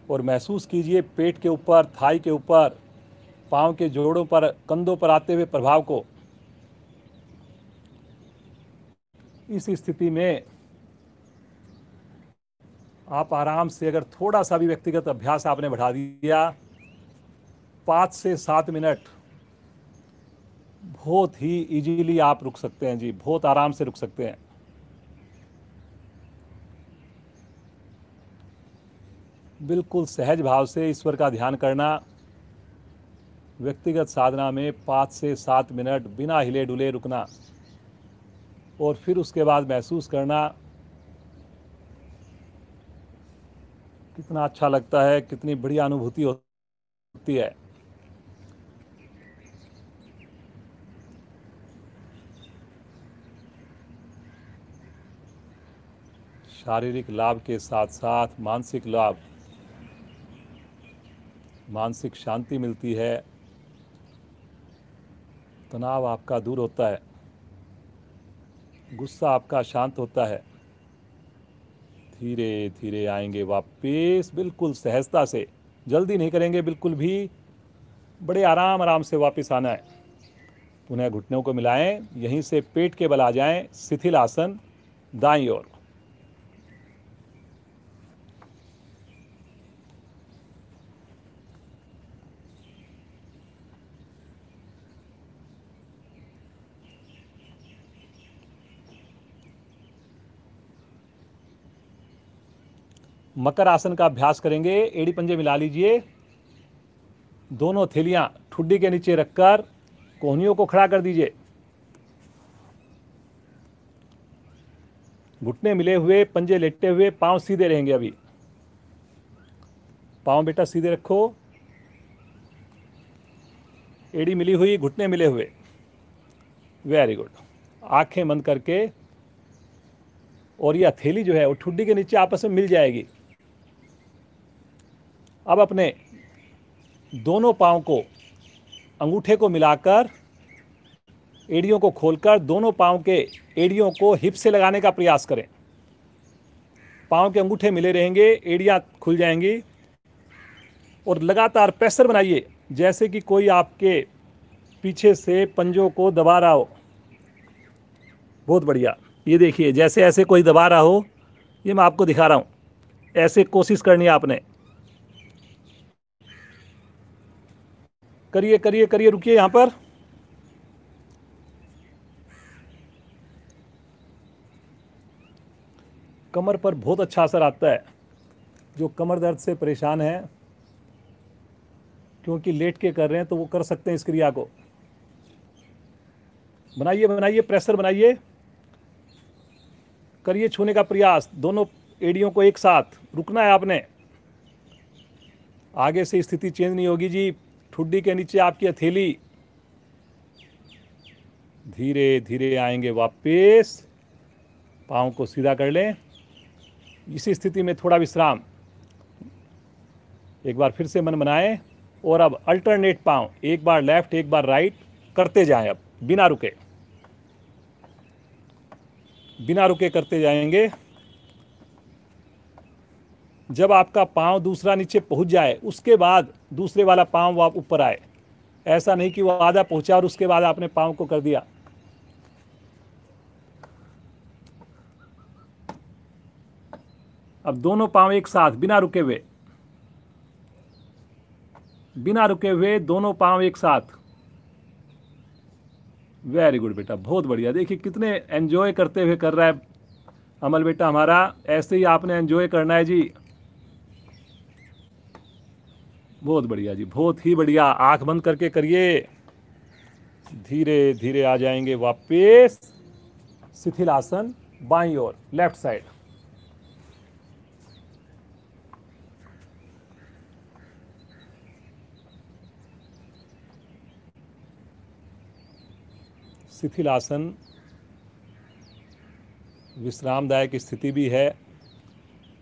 और महसूस कीजिए पेट के ऊपर, थाई के ऊपर, पांव के जोड़ों पर, कंधों पर आते हुए प्रभाव को। इस स्थिति में आप आराम से, अगर थोड़ा सा भी व्यक्तिगत अभ्यास आपने बढ़ा दिया, 5 से 7 मिनट बहुत ही इजीली आप रुक सकते हैं जी, बहुत आराम से रुक सकते हैं। बिल्कुल सहज भाव से ईश्वर का ध्यान करना। व्यक्तिगत साधना में 5 से 7 मिनट बिना हिले डुले रुकना और फिर उसके बाद महसूस करना कितना अच्छा लगता है, कितनी बढ़िया अनुभूति होती है। शारीरिक लाभ के साथ साथ मानसिक लाभ, मानसिक शांति मिलती है, तनाव आपका दूर होता है, गुस्सा आपका शांत होता है। धीरे धीरे आएंगे वापस, बिल्कुल सहजता से, जल्दी नहीं करेंगे बिल्कुल भी, बड़े आराम आराम से वापस आना है। पुनः घुटनों को मिलाएं, यहीं से पेट के बल आ जाएं, शिथिल आसन दाईं ओर। मकर आसन का अभ्यास करेंगे। एड़ी पंजे मिला लीजिए, दोनों थैलियां ठुड्डी के नीचे रखकर कोहनियों को खड़ा कर दीजिए, घुटने मिले हुए, पंजे लेटे हुए, पांव सीधे रहेंगे। अभी पांव बेटा सीधे रखो, एड़ी मिली हुई, घुटने मिले हुए, वेरी गुड। आंखें बंद करके, और ये हथेली जो है वो ठुड्डी के नीचे आपस में मिल जाएगी। अब अपने दोनों पांव को, अंगूठे को मिलाकर, एड़ियों को खोलकर दोनों पांव के एड़ियों को हिप से लगाने का प्रयास करें। पांव के अंगूठे मिले रहेंगे, एड़ियां खुल जाएंगी, और लगातार प्रेशर बनाइए जैसे कि कोई आपके पीछे से पंजों को दबा रहा हो। बहुत बढ़िया। ये देखिए, जैसे ऐसे कोई दबा रहा हो, ये मैं आपको दिखा रहा हूँ, ऐसे कोशिश करनी है आपने। करिए करिए करिए, रुकिए यहाँ पर। कमर पर बहुत अच्छा असर आता है। जो कमर दर्द से परेशान है, क्योंकि लेट के कर रहे हैं, तो वो कर सकते हैं इस क्रिया को। बनाइए बनाइए, प्रेशर बनाइए, करिए छूने का प्रयास। दोनों एड़ियों को एक साथ रुकना है आपने। आगे से स्थिति चेंज नहीं होगी जी। ठुड्डी के नीचे आपकी हथेली, धीरे धीरे आएंगे वापस। पाँव को सीधा कर लें। इसी स्थिति में थोड़ा विश्राम। एक बार फिर से मन बनाएं, और अब अल्टरनेट पाँव, एक बार लेफ्ट एक बार राइट करते जाएं। अब बिना रुके, बिना रुके करते जाएंगे। जब आपका पाँव दूसरा नीचे पहुंच जाए, उसके बाद दूसरे वाला पाँव आप ऊपर आए। ऐसा नहीं कि वो आधा पहुंचा और उसके बाद आपने पाँव को कर दिया। अब दोनों पाँव एक साथ, बिना रुके हुए, बिना रुके हुए दोनों पाँव एक साथ। वेरी गुड बेटा, बहुत बढ़िया। देखिए कितने एंजॉय करते हुए कर रहा है अमल बेटा हमारा। ऐसे ही आपने एंजॉय करना है जी। बहुत बढ़िया जी, बहुत ही बढ़िया। आंख बंद करके करिए। धीरे धीरे आ जाएंगे वापस। शिथिल आसन, बाईं ओर, लेफ्ट साइड। शिथिल आसन विश्रामदायक स्थिति भी है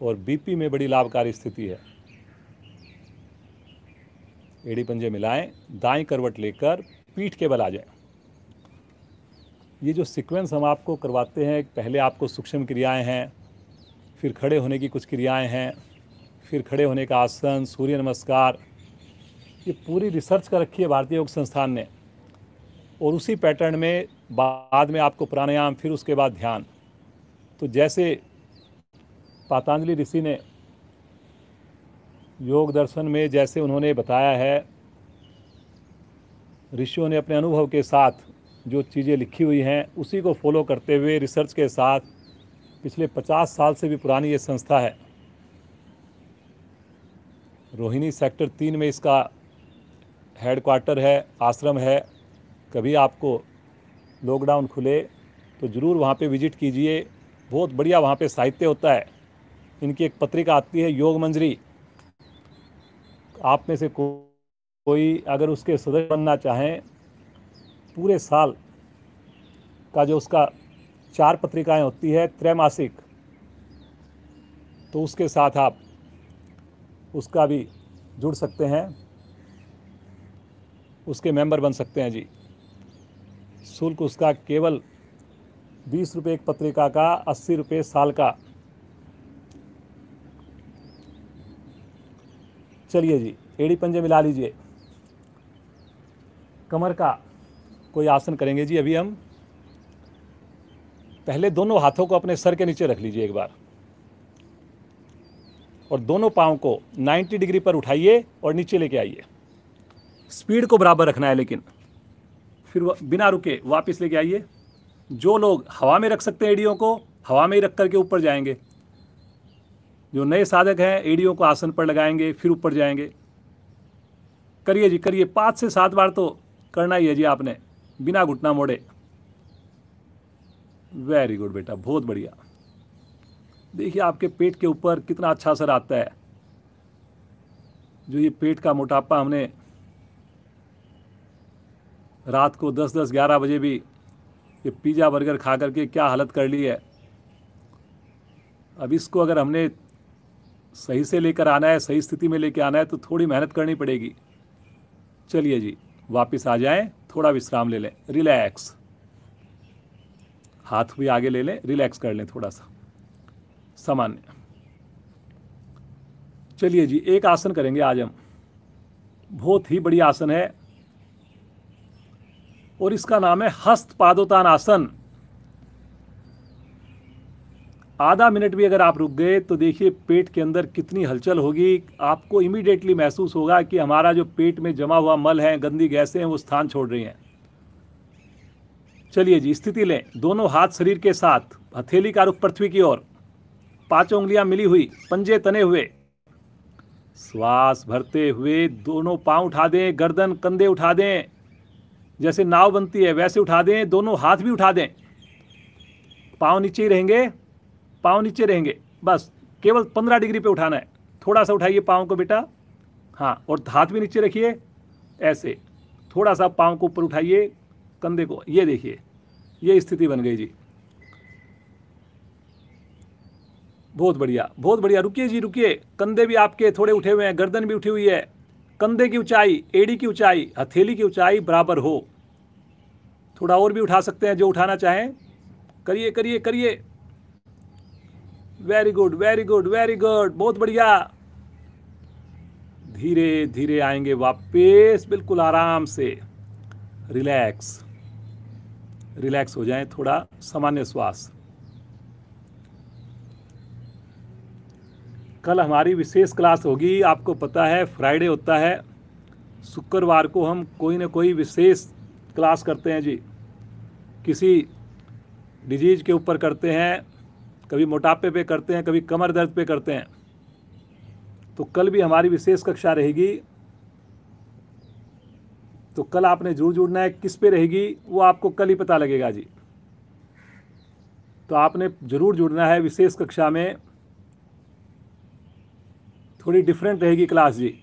और बीपी में बड़ी लाभकारी स्थिति है। एड़ी पंजे मिलाएं, दाईं करवट लेकर पीठ के बल आ जाएं। ये जो सीक्वेंस हम आपको करवाते हैं, पहले आपको सूक्ष्म क्रियाएं हैं, फिर खड़े होने की कुछ क्रियाएं हैं, फिर खड़े होने का आसन, सूर्य नमस्कार, ये पूरी रिसर्च कर रखी है भारतीय योग संस्थान ने। और उसी पैटर्न में बाद में आपको प्राणायाम, फिर उसके बाद ध्यान। तो जैसे पतंजलि ऋषि ने योग दर्शन में जैसे उन्होंने बताया है, ऋषियों ने अपने अनुभव के साथ जो चीज़ें लिखी हुई हैं उसी को फॉलो करते हुए रिसर्च के साथ, पिछले 50 साल से भी पुरानी ये संस्था है। रोहिणी सेक्टर 3 में इसका हेडक्वार्टर है, आश्रम है। कभी आपको लॉकडाउन खुले तो ज़रूर वहाँ पे विजिट कीजिए। बहुत बढ़िया वहाँ पे साहित्य होता है। इनकी एक पत्रिका आती है योग मंजरी। आप में से कोई अगर उसके सदस्य बनना चाहें, पूरे साल का जो उसका 4 पत्रिकाएं होती है त्रैमासिक, तो उसके साथ आप उसका भी जुड़ सकते हैं, उसके मेंबर बन सकते हैं जी। शुल्क उसका केवल 20 रुपये एक पत्रिका का, 80 रुपये साल का। चलिए जी, एड़ी पंजे मिला लीजिए। कमर का कोई आसन करेंगे जी। अभी हम पहले दोनों हाथों को अपने सर के नीचे रख लीजिए एक बार, और दोनों पाँव को 90 डिग्री पर उठाइए और नीचे लेके आइए। स्पीड को बराबर रखना है, लेकिन फिर बिना रुके वापस लेके आइए। जो लोग हवा में रख सकते हैं एड़ियों को, हवा में ही रख करके ऊपर जाएंगे। जो नए साधक हैं, एड़ियों को आसन पर लगाएंगे, फिर ऊपर जाएंगे। करिए जी, करिए। 5 से 7 बार तो करना ही है जी आपने। बिना घुटना मोड़े। वेरी गुड बेटा, बहुत बढ़िया। देखिए आपके पेट के ऊपर कितना अच्छा असर आता है। जो ये पेट का मोटापा हमने रात को 10-10 11 बजे भी ये पिज़्ज़ा बर्गर खा करके क्या हालत कर ली है, अब इसको अगर हमने सही से लेकर आना है, सही स्थिति में लेकर आना है, तो थोड़ी मेहनत करनी पड़ेगी। चलिए जी, वापस आ जाएं, थोड़ा विश्राम ले लें, रिलैक्स, हाथ भी आगे ले लें, रिलैक्स कर लें थोड़ा सा सामान्य। चलिए जी, एक आसन करेंगे आज हम, बहुत ही बढ़िया आसन है और इसका नाम है हस्त पादोत्तान आसन। आधा मिनट भी अगर आप रुक गए तो देखिए पेट के अंदर कितनी हलचल होगी। आपको इमीडिएटली महसूस होगा कि हमारा जो पेट में जमा हुआ मल है, गंदी गैसें हैं, वो स्थान छोड़ रही हैं। चलिए जी, स्थिति लें, दोनों हाथ शरीर के साथ, हथेली का रुख पृथ्वी की ओर, पांचों उंगलियां मिली हुई, पंजे तने हुए। श्वास भरते हुए दोनों पांव उठा दें, गर्दन कंधे उठा दें, जैसे नाव बनती है वैसे उठा दें। दोनों हाथ भी उठा दें, पांव नीचे ही रहेंगे, पांव नीचे रहेंगे, बस केवल 15 डिग्री पे उठाना है। थोड़ा सा उठाइए पांव को बेटा, हाँ, और हाथ भी नीचे रखिए ऐसे, थोड़ा सा पांव को ऊपर उठाइए, कंधे को, ये देखिए, ये स्थिति बन गई जी। बहुत बढ़िया, बहुत बढ़िया। रुकिए जी, रुकिए, कंधे भी आपके थोड़े उठे हुए हैं, गर्दन भी उठी हुई है। कंधे की ऊंचाई, एड़ी की ऊंचाई, हथेली की ऊंचाई बराबर हो। थोड़ा और भी उठा सकते हैं जो उठाना चाहें, करिए करिए करिए। Very good, very good, very good, बहुत बढ़िया। धीरे धीरे आएंगे वापस, बिल्कुल आराम से, रिलैक्स, रिलैक्स हो जाएं, थोड़ा सामान्य श्वास। कल हमारी विशेष क्लास होगी, आपको पता है फ्राइडे होता है, शुक्रवार को हम कोई ना कोई विशेष क्लास करते हैं जी। किसी डिजीज के ऊपर करते हैं, कभी मोटापे पे करते हैं, कभी कमर दर्द पे करते हैं। तो कल भी हमारी विशेष कक्षा रहेगी, तो कल आपने जरूर जुड़ना है। किस पे रहेगी वो आपको कल ही पता लगेगा जी, तो आपने जरूर जुड़ना है विशेष कक्षा में। थोड़ी डिफरेंट रहेगी क्लास जी।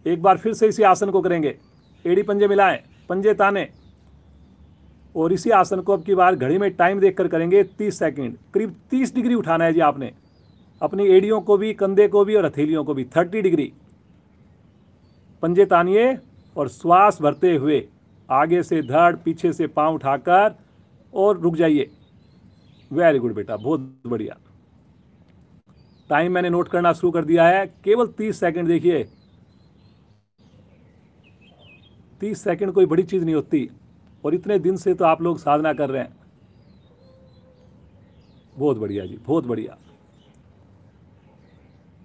एक बार फिर से इसी आसन को करेंगे, एड़ी पंजे मिलाएं, पंजे ताने, और इसी आसन को अब की बार घड़ी में टाइम देखकर करेंगे, 30 सेकंड, करीब 30 डिग्री उठाना है जी आपने, अपनी एड़ियों को भी, कंधे को भी और हथेलियों को भी 30 डिग्री। पंजे तानिए और श्वास भरते हुए आगे से धड़, पीछे से पांव उठाकर और रुक जाइए। वेरी गुड बेटा, बहुत बढ़िया। टाइम मैंने नोट करना शुरू कर दिया है, केवल 30 सेकंड। देखिए 30 सेकंड कोई बड़ी चीज़ नहीं होती, और इतने दिन से तो आप लोग साधना कर रहे हैं। बहुत बढ़िया जी, बहुत बढ़िया,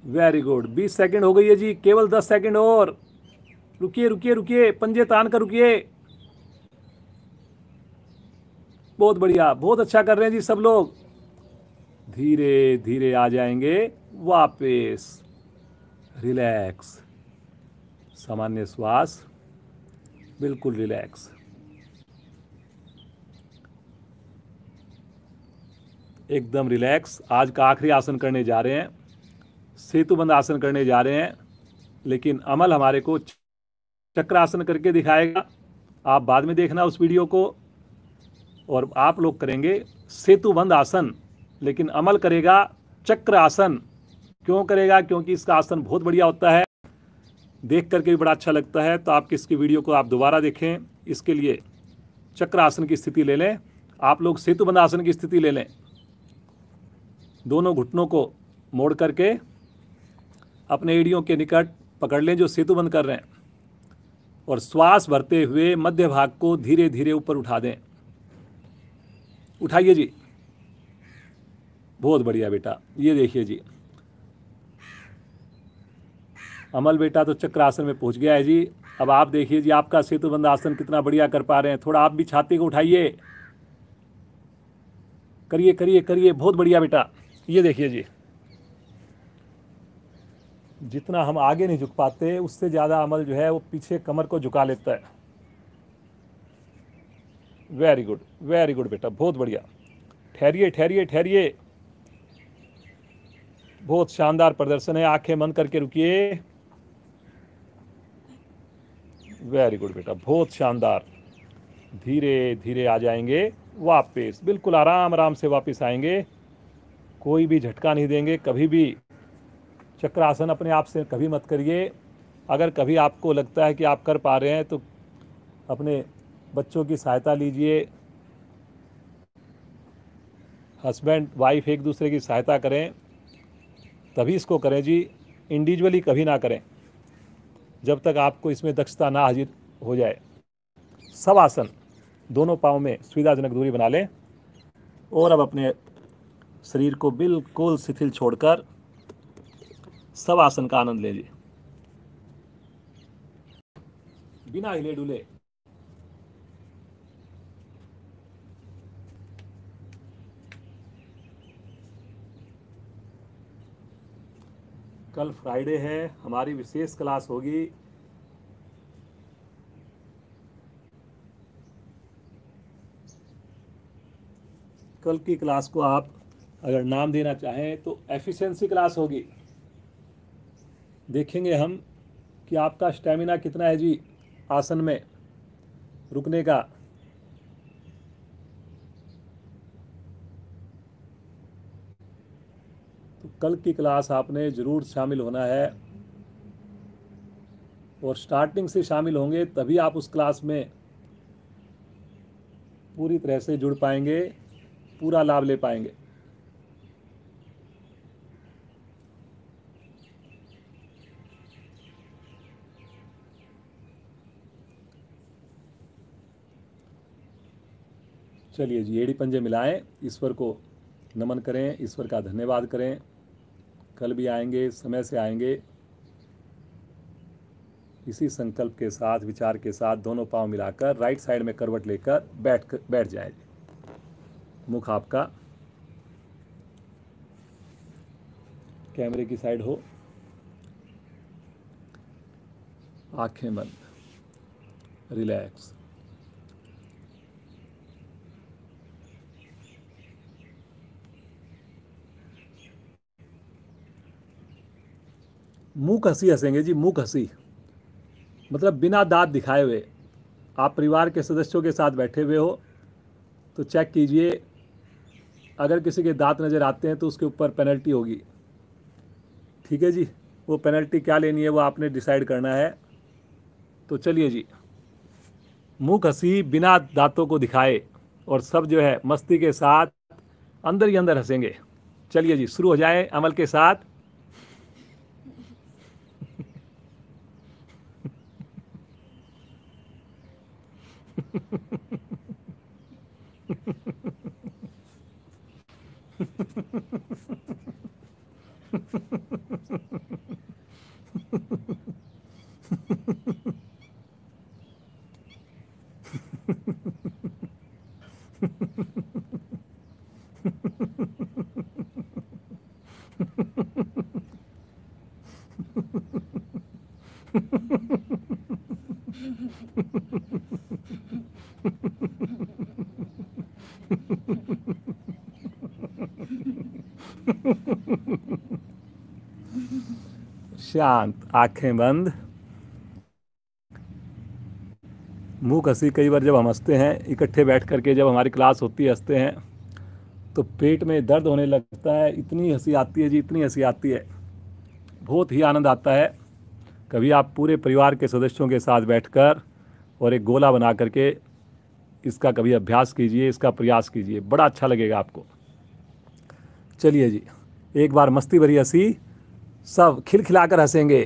वेरी गुड। 20 सेकंड हो गई है जी, केवल 10 सेकंड और। रुकिए रुकिए रुकिए, पंजे तान कर रुकिए। बहुत बढ़िया, बहुत अच्छा कर रहे हैं जी सब लोग। धीरे धीरे आ जाएंगे वापस, रिलैक्स, सामान्य श्वास, बिल्कुल रिलैक्स। एकदम रिलैक्स। आज का आखिरी आसन करने जा रहे हैं, सेतुबंद आसन करने जा रहे हैं, लेकिन अमल हमारे को चक्रासन करके दिखाएगा। आप बाद में देखना उस वीडियो को। और आप लोग करेंगे सेतुबंद आसन, लेकिन अमल करेगा चक्र आसन। क्यों करेगा? क्योंकि इसका आसन बहुत बढ़िया होता है, देख करके भी बड़ा अच्छा लगता है। तो आप इसकी वीडियो को आप दोबारा देखें। इसके लिए चक्र आसन की स्थिति ले लें, आप लोग सेतुबंद आसन की स्थिति ले लें। दोनों घुटनों को मोड़ करके अपने एड़ियों के निकट पकड़ लें जो सेतुबंद कर रहे हैं, और श्वास भरते हुए मध्य भाग को धीरे धीरे ऊपर उठा दें। उठाइए जी, बहुत बढ़िया बेटा। ये देखिए जी, अमल बेटा तो चक्र आसन में पहुंच गया है जी। अब आप देखिए जी, आपका सेतुबंद आसन कितना बढ़िया कर पा रहे हैं। थोड़ा आप भी छाती को उठाइए, करिए करिए करिए, बहुत बढ़िया बेटा। ये देखिए जी, जितना हम आगे नहीं झुक पाते, उससे ज़्यादा अमल जो है वो पीछे कमर को झुका लेता है। वेरी गुड बेटा, बहुत बढ़िया। ठहरिए ठहरिए ठहरिए, बहुत शानदार प्रदर्शन है। आंखें बंद करके रुकिए। वेरी गुड बेटा, बहुत शानदार। धीरे धीरे आ जाएंगे वापस, बिल्कुल आराम आराम से वापस आएंगे। कोई भी झटका नहीं देंगे कभी भी। चक्रासन अपने आप से कभी मत करिए। अगर कभी आपको लगता है कि आप कर पा रहे हैं तो अपने बच्चों की सहायता लीजिए। हस्बैंड वाइफ एक दूसरे की सहायता करें, तभी इसको करें जी। इंडिविजुअली कभी ना करें जब तक आपको इसमें दक्षता ना हाजिर हो जाए। सब आसन दोनों पाँव में सुविधाजनक दूरी बना लें और अब अपने शरीर को बिल्कुल शिथिल छोड़कर सब आसन का आनंद लीजिए, बिना हिले डुले। कल फ्राइडे है, हमारी विशेष क्लास होगी। कल की क्लास को आप अगर नाम देना चाहें तो एफिशिएंसी क्लास होगी। देखेंगे हम कि आपका स्टैमिना कितना है जी आसन में रुकने का। तो कल की क्लास आपने ज़रूर शामिल होना है और स्टार्टिंग से शामिल होंगे तभी आप उस क्लास में पूरी तरह से जुड़ पाएंगे, पूरा लाभ ले पाएंगे। चलिए जी, एड़ी पंजे मिलाएं, ईश्वर को नमन करें, ईश्वर का धन्यवाद करें। कल भी आएंगे, समय से आएंगे। इसी संकल्प के साथ, विचार के साथ दोनों पांव मिलाकर राइट साइड में करवट लेकर बैठ जाए। मुख आपका कैमरे की साइड हो, आंखें बंद, रिलैक्स। मुंह हंसी हंसेंगे जी, मुंह हंसी मतलब बिना दांत दिखाए हुए। आप परिवार के सदस्यों के साथ बैठे हुए हो तो चेक कीजिए, अगर किसी के दांत नज़र आते हैं तो उसके ऊपर पेनल्टी होगी। ठीक है जी, वो पेनल्टी क्या लेनी है वो आपने डिसाइड करना है। तो चलिए जी, मुंह हंसी बिना दांतों को दिखाए और सब जो है मस्ती के साथ अंदर ही अंदर हंसेंगे। चलिए जी, शुरू हो जाए अमल के साथ। शांत, आंखें बंद, मुंह कसी। कई बार जब हम हंसते हैं इकट्ठे बैठ करके, जब हमारी क्लास होती है, हंसते हैं तो पेट में दर्द होने लगता है। इतनी हंसी आती है जी, इतनी हंसी आती है, बहुत ही आनंद आता है। कभी आप पूरे परिवार के सदस्यों के साथ बैठकर और एक गोला बना करके इसका कभी अभ्यास कीजिए, इसका प्रयास कीजिए, बड़ा अच्छा लगेगा आपको। चलिए जी, एक बार मस्ती भरी हंसी, सब खिलखिलाकर हंसेंगे।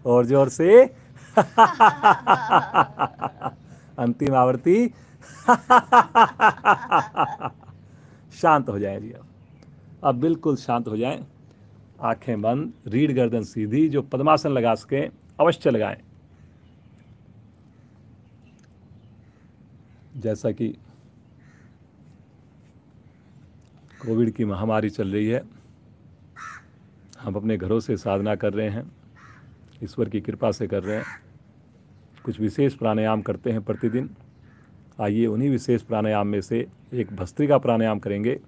और जोर से। अंतिम आवृत्ति। शांत हो जाए जी। अब बिल्कुल शांत हो जाएं, आंखें बंद, रीढ़ गर्दन सीधी। जो पद्मासन लगा सकें अवश्य लगाएं। जैसा कि कोविड की महामारी चल रही है, हम अपने घरों से साधना कर रहे हैं, ईश्वर की कृपा से कर रहे हैं। कुछ विशेष प्राणायाम करते हैं प्रतिदिन। आइए उन्हीं विशेष प्राणायाम में से एक भस्त्रिका प्राणायाम करेंगे।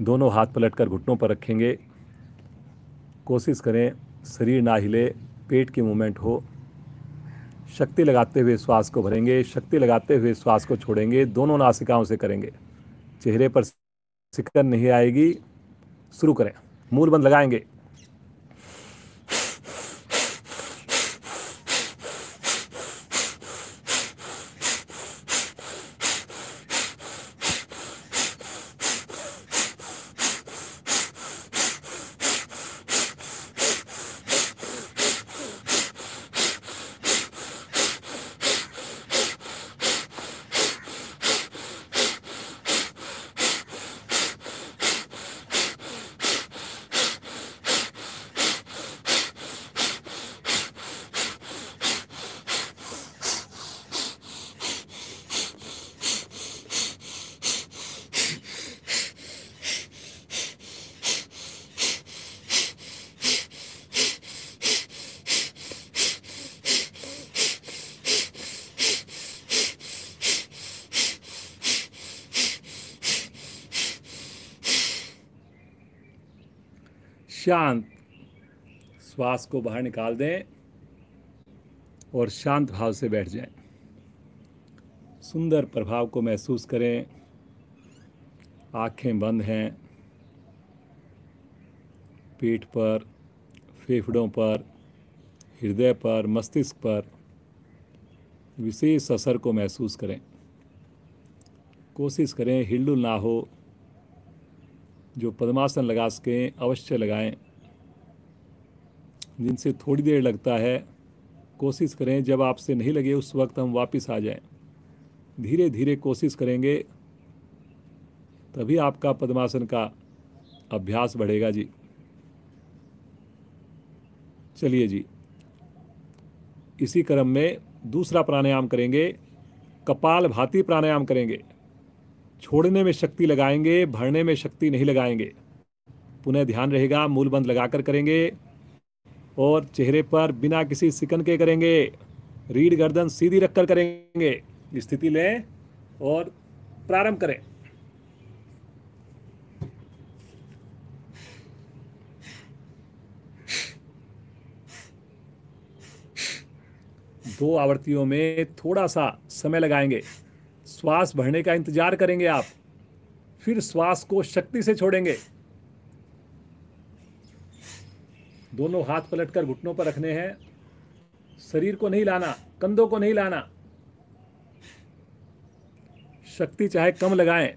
दोनों हाथ पलटकर घुटनों पर रखेंगे। कोशिश करें शरीर ना हिले, पेट की मूवमेंट हो। शक्ति लगाते हुए श्वास को भरेंगे, शक्ति लगाते हुए श्वास को छोड़ेंगे। दोनों नासिकाओं से करेंगे। चेहरे पर सिकन नहीं आएगी। शुरू करें। मूल बंद लगाएंगे। शांत श्वास को बाहर निकाल दें और शांत भाव से बैठ जाएं। सुंदर प्रभाव को महसूस करें। आंखें बंद हैं। पेट पर, फेफड़ों पर, हृदय पर, मस्तिष्क पर विशेष असर को महसूस करें। कोशिश करें हिलडुल ना हो। जो पद्मासन लगा सकें अवश्य लगाएं। जिनसे थोड़ी देर लगता है, कोशिश करें जब आपसे नहीं लगे उस वक्त हम वापस आ जाएं। धीरे धीरे कोशिश करेंगे तभी आपका पद्मासन का अभ्यास बढ़ेगा जी। चलिए जी, इसी क्रम में दूसरा प्राणायाम करेंगे। कपाल भाती प्राणायाम करेंगे। छोड़ने में शक्ति लगाएंगे, भरने में शक्ति नहीं लगाएंगे। पुनः ध्यान रहेगा, मूल बंद लगाकर करेंगे और चेहरे पर बिना किसी सिकन के करेंगे। रीढ़ गर्दन सीधी रखकर करेंगे। स्थिति लें और प्रारंभ करें। दो आवृत्तियों में थोड़ा सा समय लगाएंगे। श्वास भरने का इंतजार करेंगे आप, फिर श्वास को शक्ति से छोड़ेंगे। दोनों हाथ पलटकर घुटनों पर रखने हैं। शरीर को नहीं लाना, कंधों को नहीं लाना। शक्ति चाहे कम लगाएं,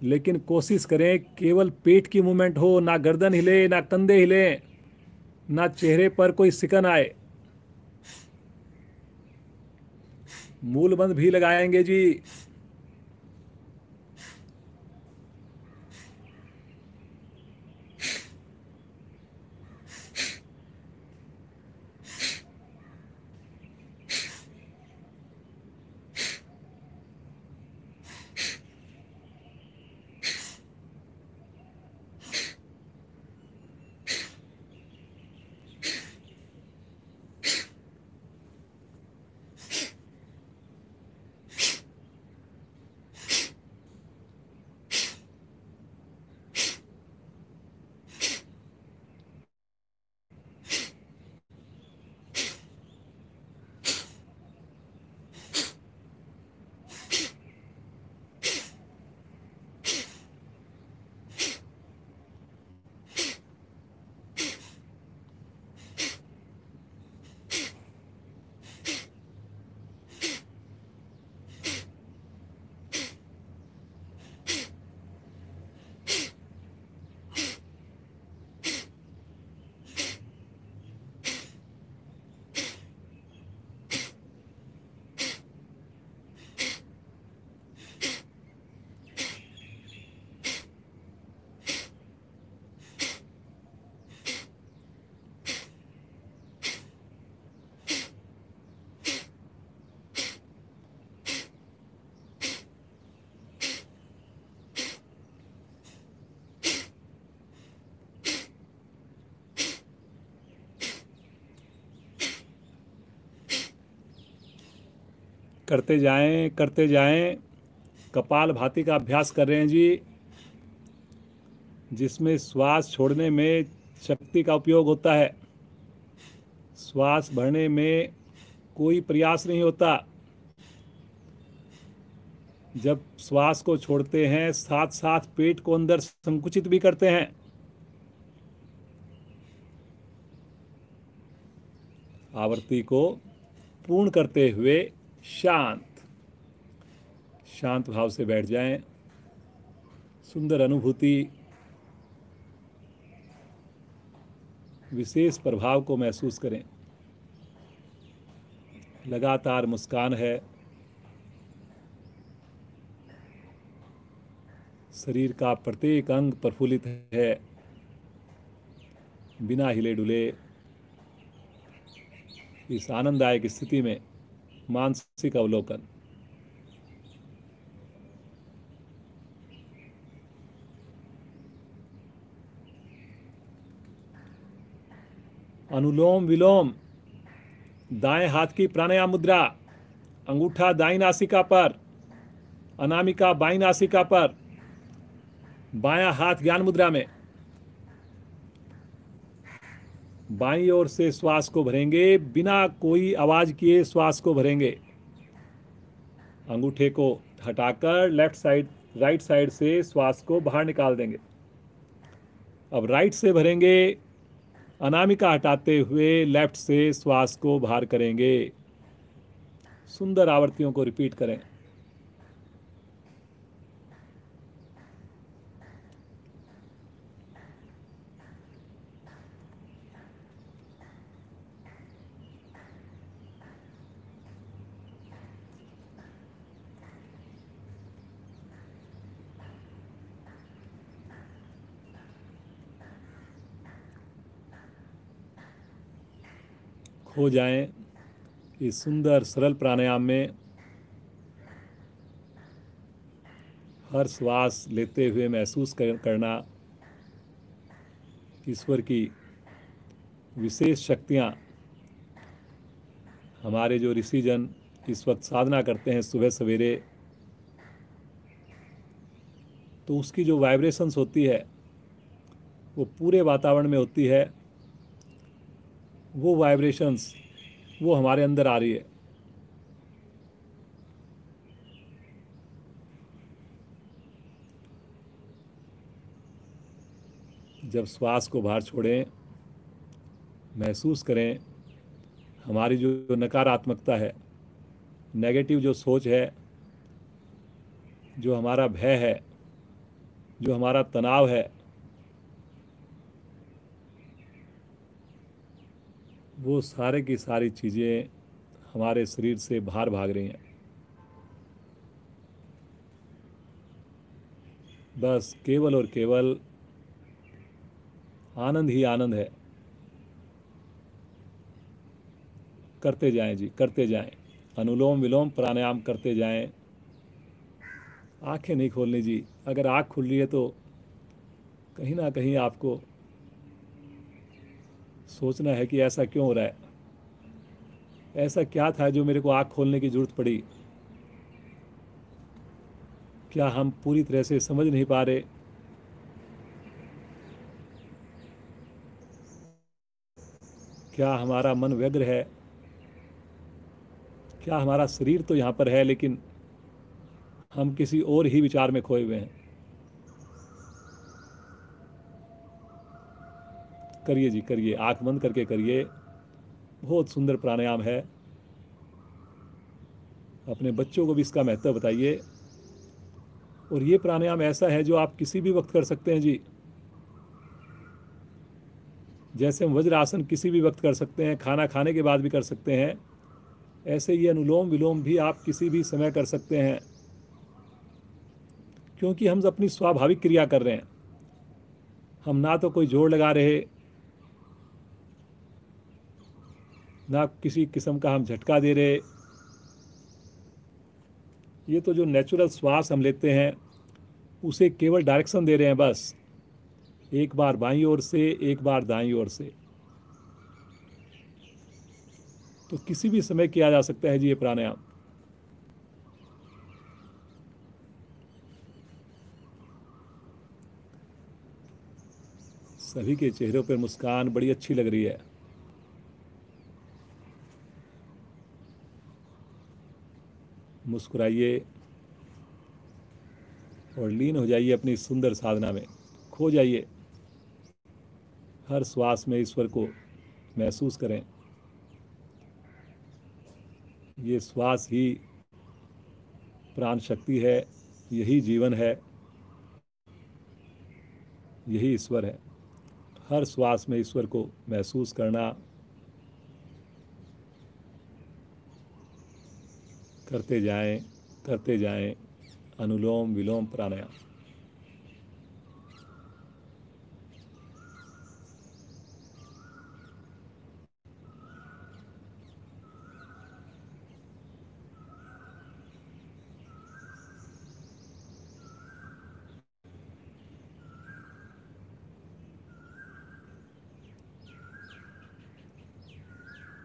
लेकिन कोशिश करें केवल पेट की मूवमेंट हो, ना गर्दन हिले, ना कंधे हिले, ना चेहरे पर कोई सिकन आए। मूल बंद भी लगाएंगे जी। करते जाएं। कपाल भाती का अभ्यास कर रहे हैं जी, जिसमें श्वास छोड़ने में शक्ति का उपयोग होता है, श्वास भरने में कोई प्रयास नहीं होता। जब श्वास को छोड़ते हैं साथ साथ पेट को अंदर संकुचित भी करते हैं। आवृत्ति को पूर्ण करते हुए शांत भाव से बैठ जाएं। सुंदर अनुभूति, विशेष प्रभाव को महसूस करें। लगातार मुस्कान है, शरीर का प्रत्येक अंग प्रफुल्लित है, बिना हिले डुले। इस आनंददायक स्थिति में मानसिक अवलोकन। अनुलोम विलोम, दाएं हाथ की प्राणायाम मुद्रा, अंगूठा दाईं नासिका पर, अनामिका बाईं नासिका पर, बायां हाथ ज्ञान मुद्रा में। बाईं ओर से श्वास को भरेंगे, बिना कोई आवाज किए श्वास को भरेंगे। अंगूठे को हटाकर राइट साइड से श्वास को बाहर निकाल देंगे। अब राइट से भरेंगे, अनामिका हटाते हुए लेफ्ट से श्वास को बाहर करेंगे। सुंदर आवृत्तियों को रिपीट करें। खो जाएं इस सुंदर सरल प्राणायाम में। हर श्वास लेते हुए महसूस करना ईश्वर की विशेष शक्तियाँ। हमारे जो ऋषिजन इस वक्त साधना करते हैं सुबह सवेरे, तो उसकी जो वाइब्रेशंस होती है वो पूरे वातावरण में होती है। वो वाइब्रेशंस वो हमारे अंदर आ रही है। जब श्वास को बाहर छोड़ें, महसूस करें हमारी जो नकारात्मकता है, नेगेटिव जो सोच है, जो हमारा भय है, जो हमारा तनाव है, वो सारे की सारी चीज़ें हमारे शरीर से बाहर भाग रही हैं। बस केवल और केवल आनंद ही आनंद है। करते जाएं जी, करते जाएं। अनुलोम विलोम प्राणायाम करते जाएं। आंखें नहीं खोलनी जी। अगर आँख खुल रही है तो कहीं ना कहीं आपको सोचना है कि ऐसा क्यों हो रहा है, ऐसा क्या था जो मेरे को आँख खोलने की जरूरत पड़ी। क्या हम पूरी तरह से समझ नहीं पा रहे? क्या हमारा मन व्यग्र है? क्या हमारा शरीर तो यहाँ पर है लेकिन हम किसी और ही विचार में खोए हुए हैं? करिए जी, करिए, आंख बंद करके करिए। बहुत सुंदर प्राणायाम है। अपने बच्चों को भी इसका महत्व बताइए। और ये प्राणायाम ऐसा है जो आप किसी भी वक्त कर सकते हैं जी। जैसे हम वज्र आसन किसी भी वक्त कर सकते हैं, खाना खाने के बाद भी कर सकते हैं, ऐसे ये अनुलोम विलोम भी आप किसी भी समय कर सकते हैं, क्योंकि हम अपनी स्वाभाविक क्रिया कर रहे हैं। हम ना तो कोई जोड़ लगा रहे, ना किसी किस्म का हम झटका दे रहे। ये तो जो नेचुरल श्वास हम लेते हैं उसे केवल डायरेक्शन दे रहे हैं बस। एक बार बाईं ओर से, एक बार दाईं ओर से। तो किसी भी समय किया जा सकता है जी ये प्राणायाम। सभी के चेहरों पर मुस्कान बड़ी अच्छी लग रही है। मुस्कुराइए और लीन हो जाइए अपनी सुंदर साधना में, खो जाइए। हर श्वास में ईश्वर को महसूस करें। ये श्वास ही प्राण शक्ति है, यही जीवन है, यही ईश्वर है। हर श्वास में ईश्वर को महसूस करना, करते जाएं अनुलोम विलोम प्राणायाम।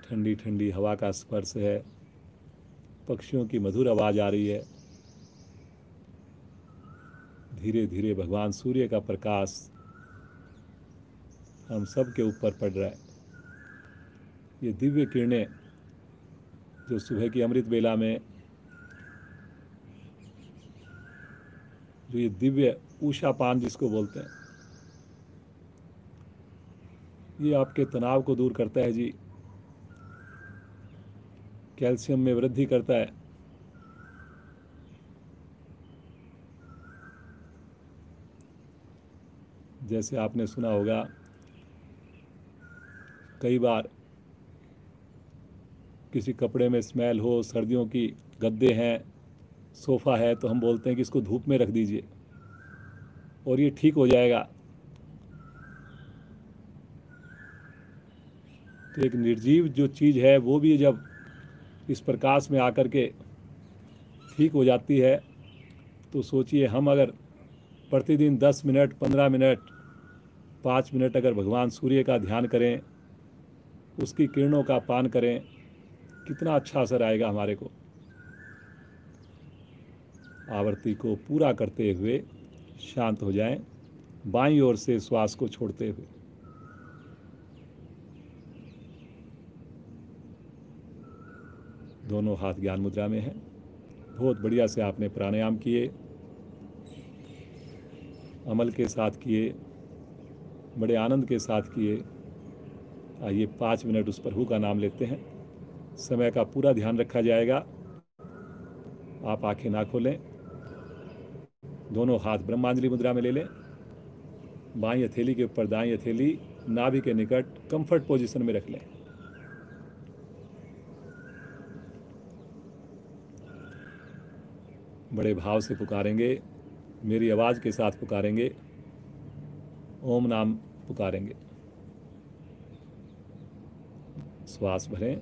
ठंडी ठंडी हवा का स्पर्श है, पक्षियों की मधुर आवाज आ रही है। धीरे धीरे भगवान सूर्य का प्रकाश हम सब के ऊपर पड़ रहा है। ये दिव्य किरणें जो सुबह की अमृत बेला में, जो ये दिव्य उषापान जिसको बोलते हैं, ये आपके तनाव को दूर करता है जी। कैल्शियम में वृद्धि करता है। जैसे आपने सुना होगा कई बार, किसी कपड़े में स्मेल हो, सर्दियों की गद्दे हैं, सोफ़ा है, तो हम बोलते हैं कि इसको धूप में रख दीजिए और ये ठीक हो जाएगा। तो एक निर्जीव जो चीज़ है वो भी जब इस प्रकाश में आकर के ठीक हो जाती है, तो सोचिए हम अगर प्रतिदिन 10 मिनट, 15 मिनट, 5 मिनट अगर भगवान सूर्य का ध्यान करें, उसकी किरणों का पान करें, कितना अच्छा असर आएगा हमारे को। आवर्ती को पूरा करते हुए शांत हो जाएं, बाईं ओर से श्वास को छोड़ते हुए। दोनों हाथ ज्ञान मुद्रा में हैं। बहुत बढ़िया से आपने प्राणायाम किए, अमल के साथ किए, बड़े आनंद के साथ किए। आइए 5 मिनट उस प्रभु का नाम लेते हैं। समय का पूरा ध्यान रखा जाएगा। आप आंखें ना खोलें, दोनों हाथ ब्रह्मांजलि मुद्रा में ले लें। बाईं हथेली के ऊपर दाईं हथेली नाभि के निकट कंफर्ट पोजीशन में रख लें। बड़े भाव से पुकारेंगे, मेरी आवाज़ के साथ पुकारेंगे, ओम नाम पुकारेंगे। श्वास भरें।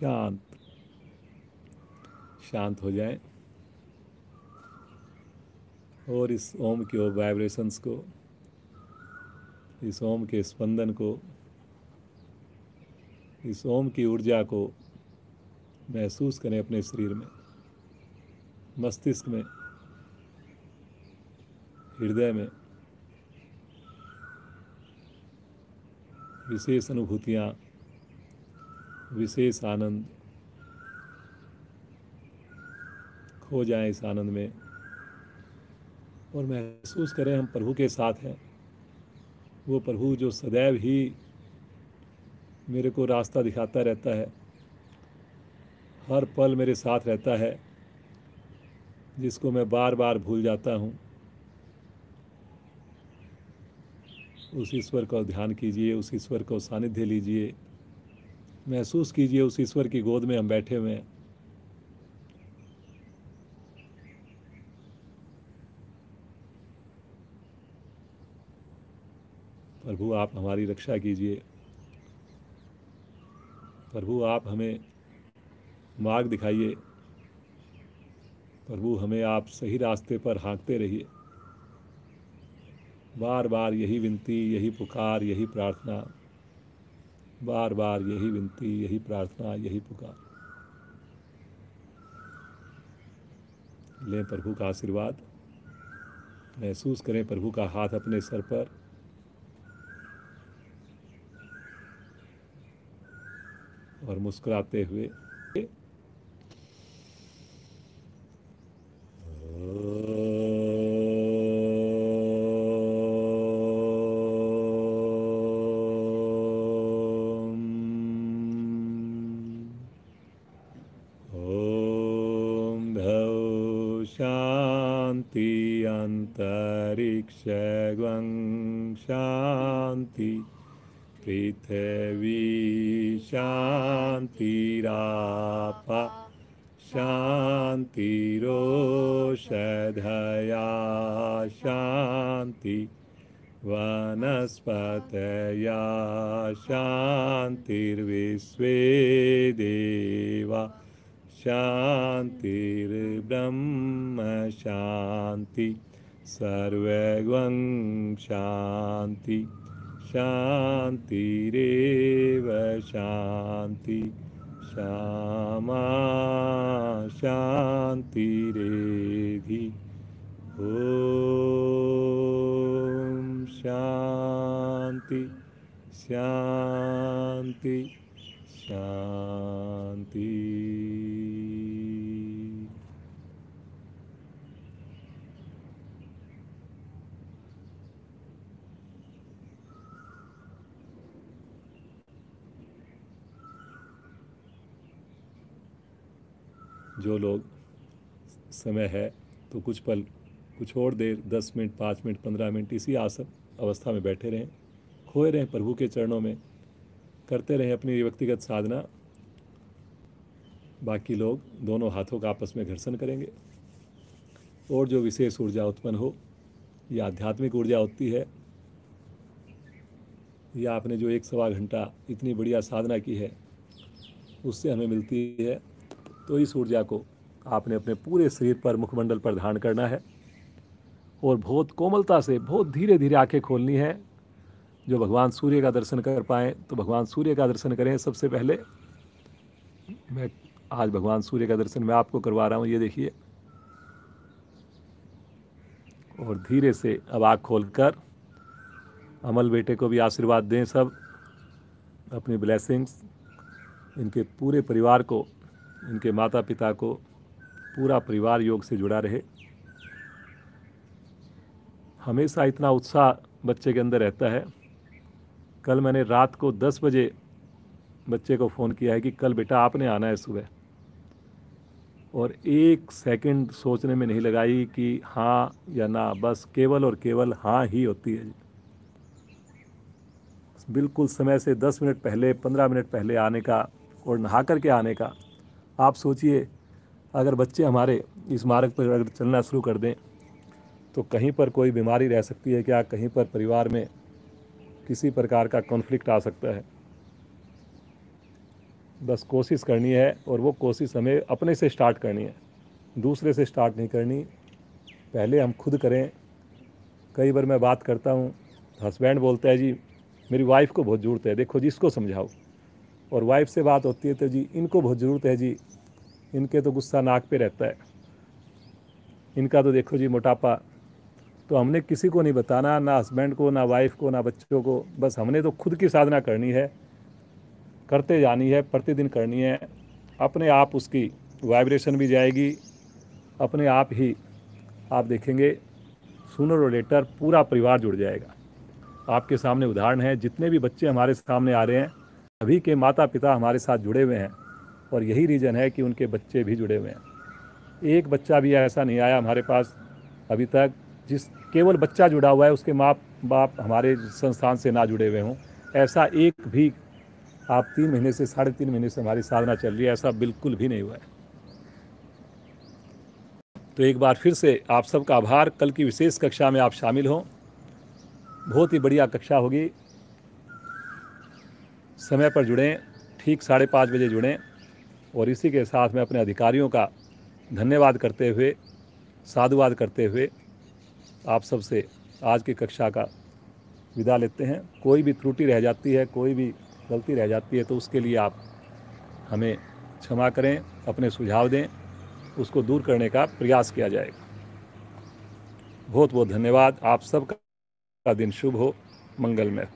शांत शांत हो जाएं और इस ओम के वाइब्रेशंस को, इस ओम के स्पंदन को, इस ओम की ऊर्जा को महसूस करें अपने शरीर में, मस्तिष्क में, हृदय में। विशेष अनुभूतियाँ, विशेष आनंद खो जाएं इस आनंद में और महसूस करें हम प्रभु के साथ हैं। वो प्रभु जो सदैव ही मेरे को रास्ता दिखाता रहता है, हर पल मेरे साथ रहता है, जिसको मैं बार बार भूल जाता हूँ। उस ईश्वर का ध्यान कीजिए, उस ईश्वर को सानिध्य लीजिए, महसूस कीजिए उस ईश्वर की गोद में हम बैठे हुए हैं। प्रभु आप हमारी रक्षा कीजिए, प्रभु आप हमें मार्ग दिखाइए, प्रभु हमें आप सही रास्ते पर हाँकते रहिए। बार बार यही विनती, यही पुकार, यही प्रार्थना, बार बार यही विनती, यही प्रार्थना, यही पुकार। लें प्रभु का आशीर्वाद, महसूस करें प्रभु का हाथ अपने सर पर, और मुस्कुराते हुए शांति अंतरिक्षं शांति पृथ्वी शांतिरापा शांतिरोषधया शांति वनस्पतया शांतिर्विश्वे देवा शांतिर्ब्रह्म शांति सर्वगं शांति शांतिरेव शांति श्यामा शांतिरेधि। ओम शांति शांति शांति। जो लोग समय है तो कुछ पल, कुछ और देर, 10 मिनट, 5 मिनट, 15 मिनट इसी आसन अवस्था में बैठे रहें, खोए रहें प्रभु के चरणों में, करते रहें अपनी व्यक्तिगत साधना। बाकी लोग दोनों हाथों का आपस में घर्षण करेंगे और जो विशेष ऊर्जा उत्पन्न हो, या आध्यात्मिक ऊर्जा होती है, या आपने जो 1-1.25 घंटा इतनी बढ़िया साधना की है उससे हमें मिलती है, तो इस ऊर्जा को आपने अपने पूरे शरीर पर, मुखमंडल पर धारण करना है और बहुत कोमलता से, बहुत धीरे धीरे आंखें खोलनी है। जो भगवान सूर्य का दर्शन कर पाएँ तो भगवान सूर्य का दर्शन करें। सबसे पहले मैं आज भगवान सूर्य का दर्शन मैं आपको करवा रहा हूँ, ये देखिए। और धीरे से अब आँख खोलकर अमल बेटे को भी आशीर्वाद दें सब, अपनी ब्लेसिंग्स इनके पूरे परिवार को, इनके माता पिता को, पूरा परिवार योग से जुड़ा रहे। हमेशा इतना उत्साह बच्चे के अंदर रहता है। कल मैंने रात को 10 बजे बच्चे को फ़ोन किया है कि कल बेटा आपने आना है सुबह, और 1 सेकंड सोचने में नहीं लगाई कि हाँ या ना, बस केवल और केवल हाँ ही होती है। बिल्कुल समय से 10 मिनट पहले, 15 मिनट पहले आने का और नहा करके आने का। आप सोचिए, अगर बच्चे हमारे इस मार्ग पर अगर चलना शुरू कर दें तो कहीं पर कोई बीमारी रह सकती है क्या, कहीं पर परिवार में किसी प्रकार का कॉन्फ्लिक्ट आ सकता है। बस कोशिश करनी है, और वो कोशिश हमें अपने से स्टार्ट करनी है, दूसरे से स्टार्ट नहीं करनी, पहले हम खुद करें। कई बार मैं बात करता हूँ, हस्बैंड बोलता है जी मेरी वाइफ को बहुत ज़रूरत है, देखो जी इसको समझाओ, और वाइफ से बात होती है तो जी इनको बहुत ज़रूरत है जी, इनके तो गुस्सा नाक पे रहता है, इनका तो देखो जी मोटापा। तो हमने किसी को नहीं बताना, ना हस्बैंड को, ना वाइफ को, ना बच्चों को, बस हमने तो खुद की साधना करनी है, करते जानी है, प्रतिदिन करनी है। अपने आप उसकी वाइब्रेशन भी जाएगी, अपने आप ही आप देखेंगे सूनर और लेटर पूरा परिवार जुड़ जाएगा। आपके सामने उदाहरण है, जितने भी बच्चे हमारे सामने आ रहे हैं सभी के माता पिता हमारे साथ जुड़े हुए हैं, और यही रीज़न है कि उनके बच्चे भी जुड़े हुए हैं। एक बच्चा भी ऐसा नहीं आया हमारे पास अभी तक जिस केवल बच्चा जुड़ा हुआ है, उसके माँ बाप हमारे संस्थान से ना जुड़े हुए हों। ऐसा एक भी, आप 3 महीने से 3.5 महीने से हमारी साधना चल रही है, ऐसा बिल्कुल भी नहीं हुआ है। तो एक बार फिर से आप सबका आभार। कल की विशेष कक्षा में आप शामिल हों, बहुत ही बढ़िया कक्षा होगी। समय पर जुड़ें, ठीक 5:30 बजे जुड़ें। और इसी के साथ में अपने अधिकारियों का धन्यवाद करते हुए, साधुवाद करते हुए आप सबसे आज की कक्षा का विदा लेते हैं। कोई भी त्रुटि रह जाती है, कोई भी गलती रह जाती है, तो उसके लिए आप हमें क्षमा करें, अपने सुझाव दें, उसको दूर करने का प्रयास किया जाएगा। बहुत बहुत धन्यवाद। आप सबका दिन शुभ हो, मंगलमय।